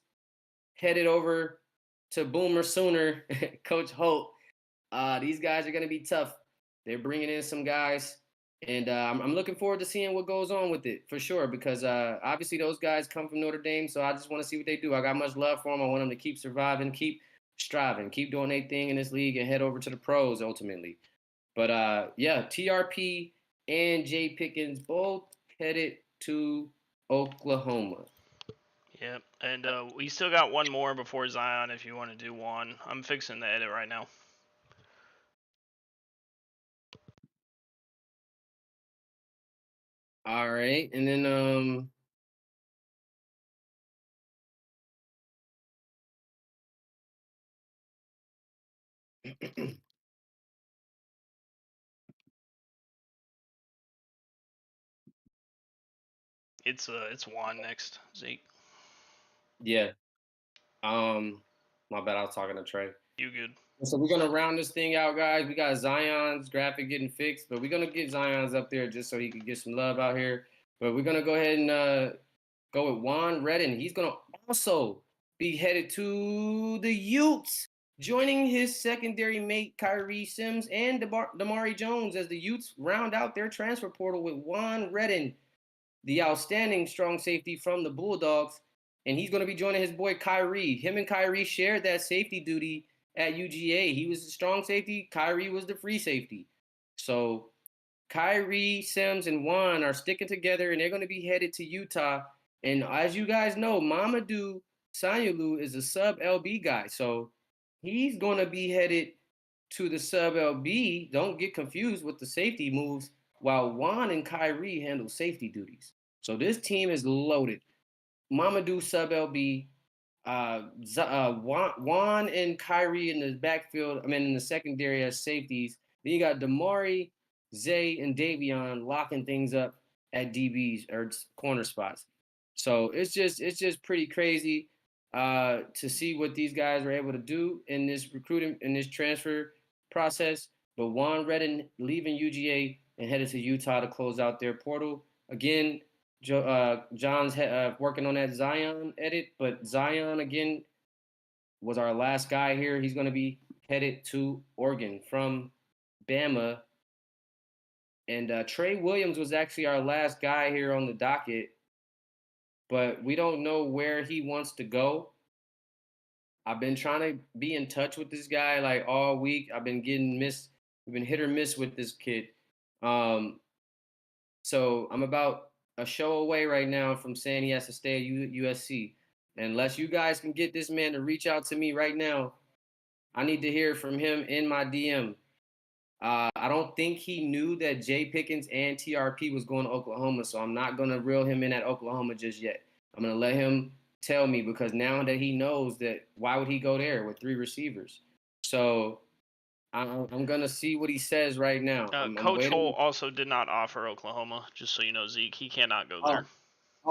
headed over to Boomer Sooner, Coach Holt. These guys are going to be tough. They're bringing in some guys, and I'm looking forward to seeing what goes on with it for sure, because obviously those guys come from Notre Dame, so I just want to see what they do. I got much love for them. I want them to keep surviving, keep striving, keep doing their thing in this league, and head over to the pros ultimately. But yeah, TRP and Jay Pickens both headed to Oklahoma. Yep. And we still got one more before Zion if you want to do one. I'm fixing the edit right now. All right, and then It's Juan next, Zeke. Yeah. My bad. I was talking to Trey. You good? So we're gonna round this thing out, guys. We got Zion's graphic getting fixed, but we're gonna get Zion's up there just so he can get some love out here. But we're gonna go ahead and go with Juan Redden. He's gonna also be headed to the Utes, joining his secondary mate Kyrie Sims and Damari Jones as the Utes round out their transfer portal with Juan Redden, the outstanding strong safety from the Bulldogs, and he's going to be joining his boy Kyrie. Him and Kyrie shared that safety duty at UGA. He was the strong safety. Kyrie was the free safety. So Kyrie, Sims, and Juan are sticking together, and they're going to be headed to Utah. And as you guys know, Mamadou Lou is a sub LB guy. So he's going to be headed to the sub LB. Don't get confused with the safety moves, while Juan and Kyrie handle safety duties. So this team is loaded. Mamadou sub LB, Juan and Kyrie in the backfield, in the secondary as safeties. Then you got Damari, Zay, and Davion locking things up at DBs or corner spots. So it's just pretty crazy to see what these guys are able to do in this recruiting, in this transfer process. But Juan Redden leaving UGA and headed to Utah to close out their portal. Again, John's working on that Zion edit, but Zion again was our last guy here. He's going to be headed to Oregon from Bama, and Trey Williams was actually our last guy here on the docket, but we don't know where he wants to go. I've been trying to be in touch with this guy like all week. We've been hit or miss with this kid. So I'm about a show away right now from saying he has to stay at USC. Unless you guys can get this man to reach out to me right now, I need to hear from him in my DM. I don't think he knew that Jay Pickens and TRP was going to Oklahoma, so I'm not going to reel him in at Oklahoma just yet. I'm going to let him tell me, because now that he knows that, why would he go there with 3 receivers? So I'm going to see what he says right now. Coach Holt also did not offer Oklahoma, just so you know, Zeke. He cannot go there.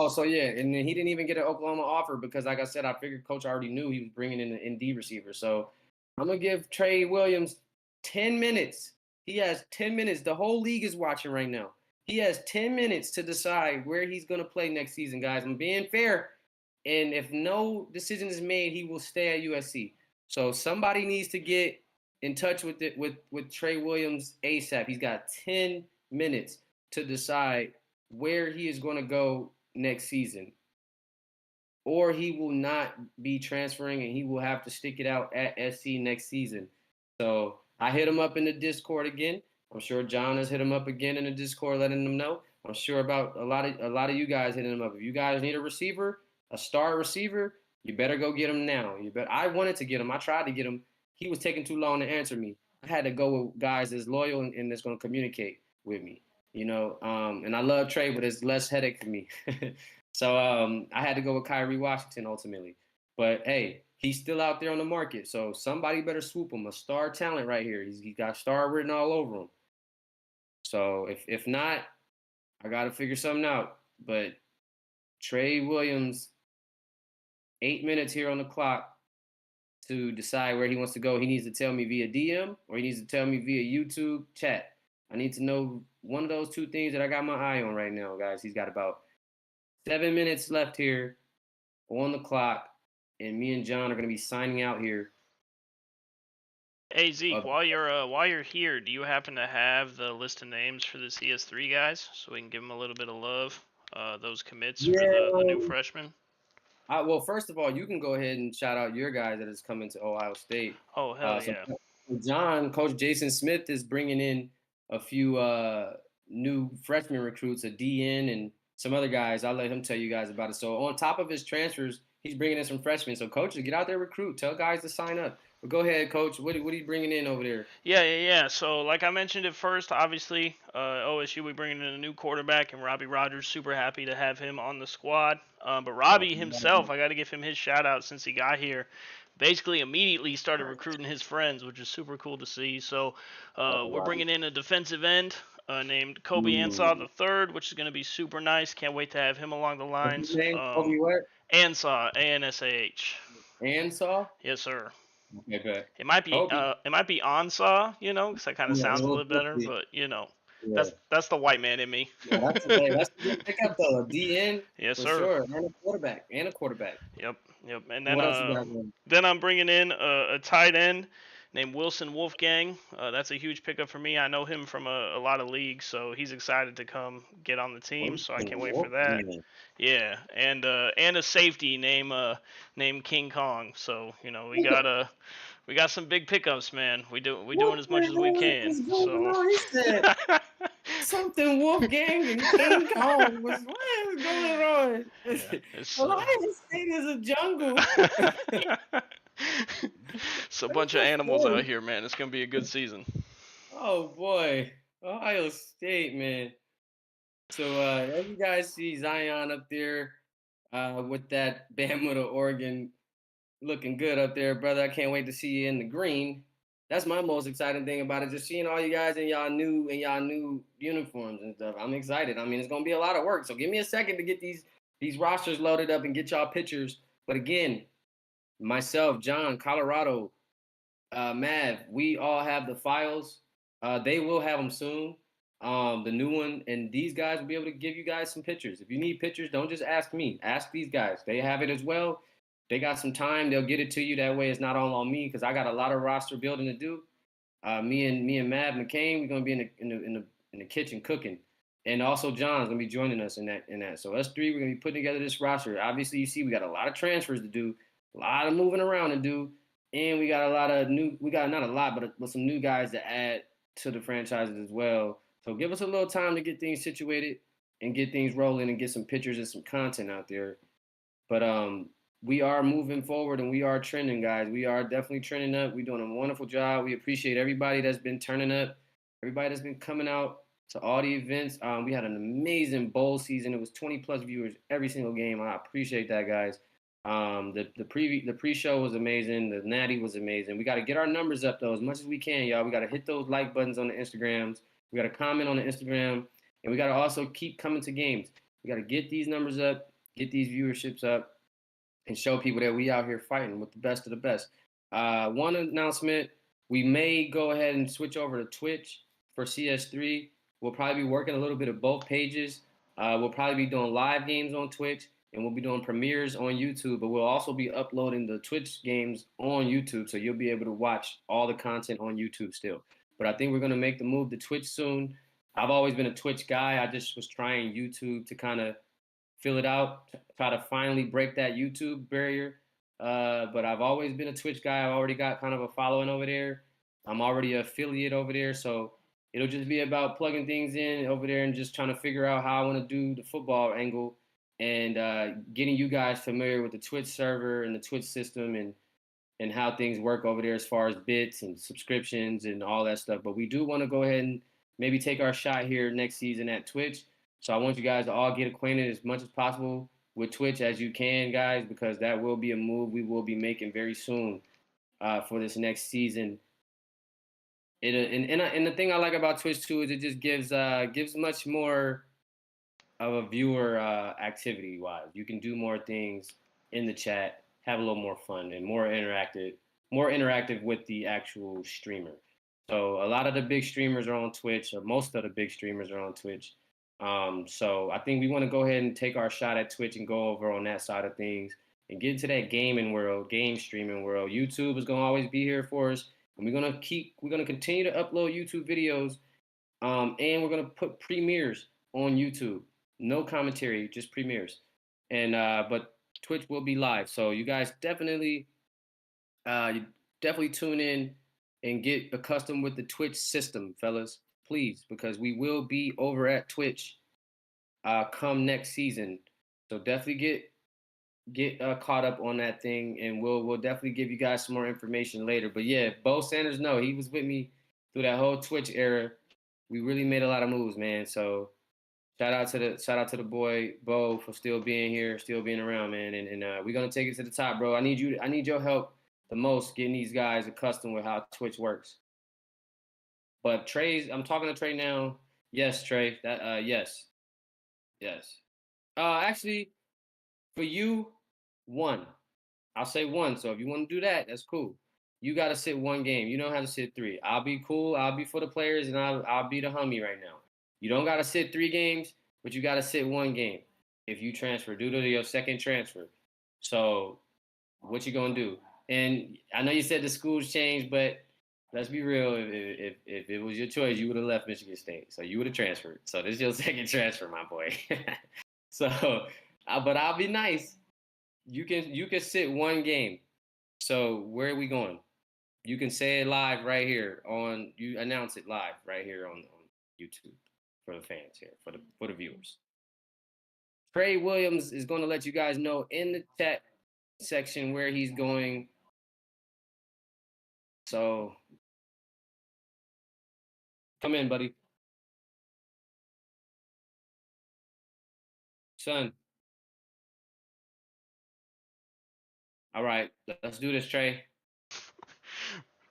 So yeah, and then he didn't even get an Oklahoma offer because, like I said, I figured Coach already knew he was bringing in an ND receiver. So I'm going to give Trey Williams 10 minutes. He has 10 minutes. The whole league is watching right now. He has 10 minutes to decide where he's going to play next season, guys. I'm being fair. And if no decision is made, he will stay at USC. So somebody needs to get in touch with Trey Williams ASAP. He's got 10 minutes to decide where he is going to go next season, or he will not be transferring and he will have to stick it out at SC next season. So I hit him up in the Discord again. I'm sure John has hit him up again in the Discord, letting them know. I'm sure about a lot of you guys hitting him up. If you guys need a receiver, a star receiver, you better go get him now. I wanted to get him. I tried to get him. He was taking too long to answer me. I had to go with guys that's loyal and that's going to communicate with me. And I love Trey, but it's less headache for me. So I had to go with Kyrie Washington ultimately. But hey, he's still out there on the market, so somebody better swoop him. A star talent right here. He's got star written all over him. So if not, I got to figure something out. But Trey Williams, 8 minutes here on the clock to decide where he wants to go. He needs to tell me via DM, or he needs to tell me via YouTube chat. I need to know one of those 2 things that I got my eye on right now, guys. He's got about 7 minutes left here on the clock, and me and John are going to be signing out here. Hey Zeke, while you're here, do you happen to have the list of names for the CS3 guys, so we can give them a little bit of love? Those commits for the new freshmen. Well, first of all, you can go ahead and shout out your guy that is coming to Ohio State. Oh hell yeah! John, Coach Jason Smith is bringing in a few new freshman recruits, a DN and some other guys. I'll let him tell you guys about it. So on top of his transfers, he's bringing in some freshmen. So coaches, get out there, recruit. Tell guys to sign up. But go ahead, Coach. What are you bringing in over there? Yeah. So like I mentioned at first, obviously OSU, we bringing in a new quarterback, and Robbie Rogers. Super happy to have him on the squad. But Robbie himself, I got to give him his shout out since he got here. Basically immediately started recruiting his friends, which is super cool to see. So we're bringing in a defensive end. named Kobe Ansah the third, which is going to be super nice. Can't wait to have him along the What's his lines. name? Kobe what? Ansah, Ansah. Ansah? Yes, sir. Okay, good. It might be Kobe. Ansah, because that kind of Yeah, sounds a little little better, different. but Yeah. that's the white man in me. Yeah, that's a good pickup though. A DN Yes, for sir. sure, and a quarterback. Yep. And then What else you got going? I'm bringing in a tight end named Wilson Wolfgang. That's a huge pickup for me. I know him from a lot of leagues, so he's excited to come get on the team. So I can't wait for that. Yeah, and a safety named King Kong. So we got some big pickups, man. We doing What as the much as we hell can. is going So. on? He said something Wolfgang and King Kong was what is going on? Yeah, A lot of the state is a jungle. it's a That's bunch of so animals out funny. here, man. It's gonna be a good season. Oh boy, Ohio State, man. So as you guys see Zion up there with that Bama to Oregon looking good up there, brother. I can't wait to see you in the green. That's my most exciting thing about it. Just seeing all you guys in y'all new uniforms and stuff. I'm excited. I mean, it's gonna be a lot of work. So give me a second to get these rosters loaded up and get y'all pictures. But again, myself, John, Colorado, Mav, we all have the files. They will have them soon. The new one, and these guys will be able to give you guys some pictures. If you need pictures, don't just ask me. Ask these guys. They have it as well. They got some time. They'll get it to you. That way, it's not all on me because I got a lot of roster building to do. Me and Mav McCain, we're gonna be in the kitchen cooking, and also John's gonna be joining us in that. So us three, we're gonna be putting together this roster. Obviously, you see, we got a lot of transfers to do, a lot of moving around to do, and we got a lot of new. We got not a lot, but some new guys to add to the franchises as well. So give us a little time to get things situated and get things rolling and get some pictures and some content out there. But we are moving forward and we are trending, guys. We are definitely trending up. We're doing a wonderful job. We appreciate everybody that's been turning up, everybody that's been coming out to all the events. We had an amazing bowl season. It was 20 plus viewers every single game. I appreciate that, guys. The pre-show was amazing. The natty was amazing. We got to get our numbers up though as much as we can, y'all. We got to hit those like buttons on the Instagrams. We got to comment on the Instagram, and we got to also keep coming to games. We got to get these numbers up, get these viewerships up, and show people that we out here fighting with the best of the best. One announcement: we may go ahead and switch over to Twitch for CS3. We'll probably be working a little bit of both pages. We'll probably be doing live games on Twitch, and we'll be doing premieres on YouTube. But we'll also be uploading the Twitch games on YouTube, so you'll be able to watch all the content on YouTube still. But I think we're gonna make the move to Twitch soon. I've always been a Twitch guy. I just was trying YouTube to kind of fill it out, try to finally break that YouTube barrier. But I've always been a Twitch guy. I've already got kind of a following over there. I'm already an affiliate over there. So it'll just be about plugging things in over there and just trying to figure out how I want to do the football angle and getting you guys familiar with the Twitch server and the Twitch system and how things work over there as far as bits and subscriptions and all that stuff. But we do want to go ahead and maybe take our shot here next season at Twitch. So I want you guys to all get acquainted as much as possible with Twitch as you can, guys, because that will be a move we will be making very soon for this next season. And the thing I like about Twitch too is it just gives much more of a viewer activity wise. You can do more things in the chat, have a little more fun, and more interactive with the actual streamer. So a lot of the big streamers are on Twitch, or most of the big streamers are on Twitch. So I think we want to go ahead and take our shot at Twitch and go over on that side of things and get into that gaming world, game streaming world. YouTube is gonna always be here for us, and we're gonna continue to upload YouTube videos, and we're gonna put premieres on YouTube. No commentary, just premieres. And but Twitch will be live, so you definitely tune in and get accustomed with the Twitch system, fellas, please, because we will be over at Twitch come next season. So definitely get caught up on that thing, and we'll definitely give you guys some more information later. But yeah, Bo Sanders, no, he was with me through that whole Twitch era. We really made a lot of moves, man. So shout out to the boy Bo for still being here, still being around, man. And we're gonna take it to the top, bro. I need your help the most getting these guys accustomed with how Twitch works. But I'm talking to Trey now. Yes, Trey. That yes. Yes. Actually, for you, 1. I'll say 1. So if you want to do that, that's cool. You got to sit 1 game. You don't have to sit 3. I'll be cool. I'll be for the players, and I'll be the homie right now. You don't got to sit 3 games, but you got to sit 1 game if you transfer due to your second transfer. So what you gonna do? And I know you said the schools changed, but let's be real. If it was your choice, you would have left Michigan State. So you would have transferred. So this is your second transfer, my boy. So, but I'll be nice. You can sit 1 game. So where are we going? You can say it live right here on. You announce it live right here on YouTube for the fans here for the viewers. Trey Williams is going to let you guys know in the chat section where he's going. So come in, buddy. Son. All right, let's do this, Trey.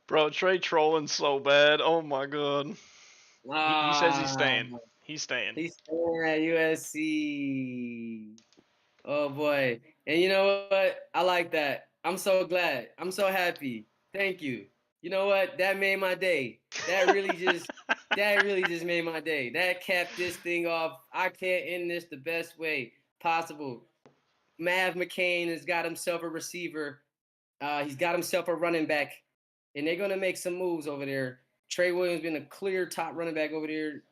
Bro, Trey trolling so bad. Oh my god. He says he's staying. He's staying. He's staying at USC. Oh boy. And you know what? I like that. I'm so glad. I'm so happy. Thank you. You know what? That made my day. That really just made my day. That capped this thing off. I can't end this the best way possible. McCain has got himself a receiver. He's got himself a running back, and they're gonna make some moves over there. Trey Williams been a clear top running back over there,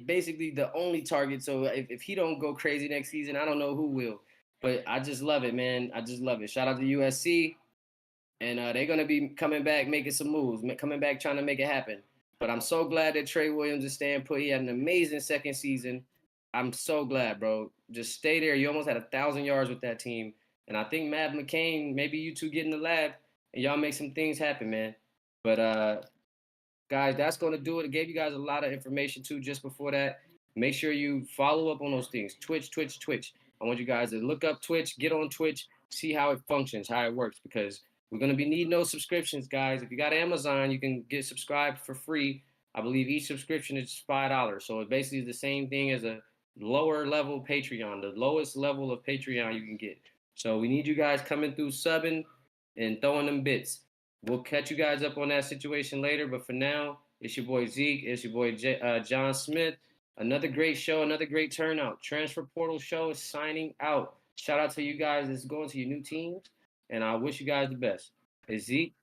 basically the only target. So if he don't go crazy next season, I don't know who will. But I just love it, man. I just love it. Shout out to USC, and they're gonna be coming back, making some moves, coming back trying to make it happen. But I'm so glad that Trey Williams is staying put. He had an amazing second season. I'm so glad, bro. Just stay there. You almost had 1,000 yards with that team. And I think Matt McCain, maybe you two get in the lab and y'all make some things happen, man. But guys, that's gonna do it. I gave you guys a lot of information too just before that. Make sure you follow up on those things. Twitch. I want you guys to look up Twitch, get on Twitch, see how it functions, how it works, because we're gonna be needing those subscriptions, guys. If you got Amazon, you can get subscribed for free. I believe each subscription is $5. So it basically is the same thing as a lower level Patreon, the lowest level of Patreon you can get. So we need you guys coming through, subbing and throwing them bits. We'll catch you guys up on that situation later. But for now, it's your boy Zeke. It's your boy John Smith. Another great show, another great turnout. Transfer Portal Show is signing out. Shout out to you guys that's going to your new teams. And I wish you guys the best. It's Zeke.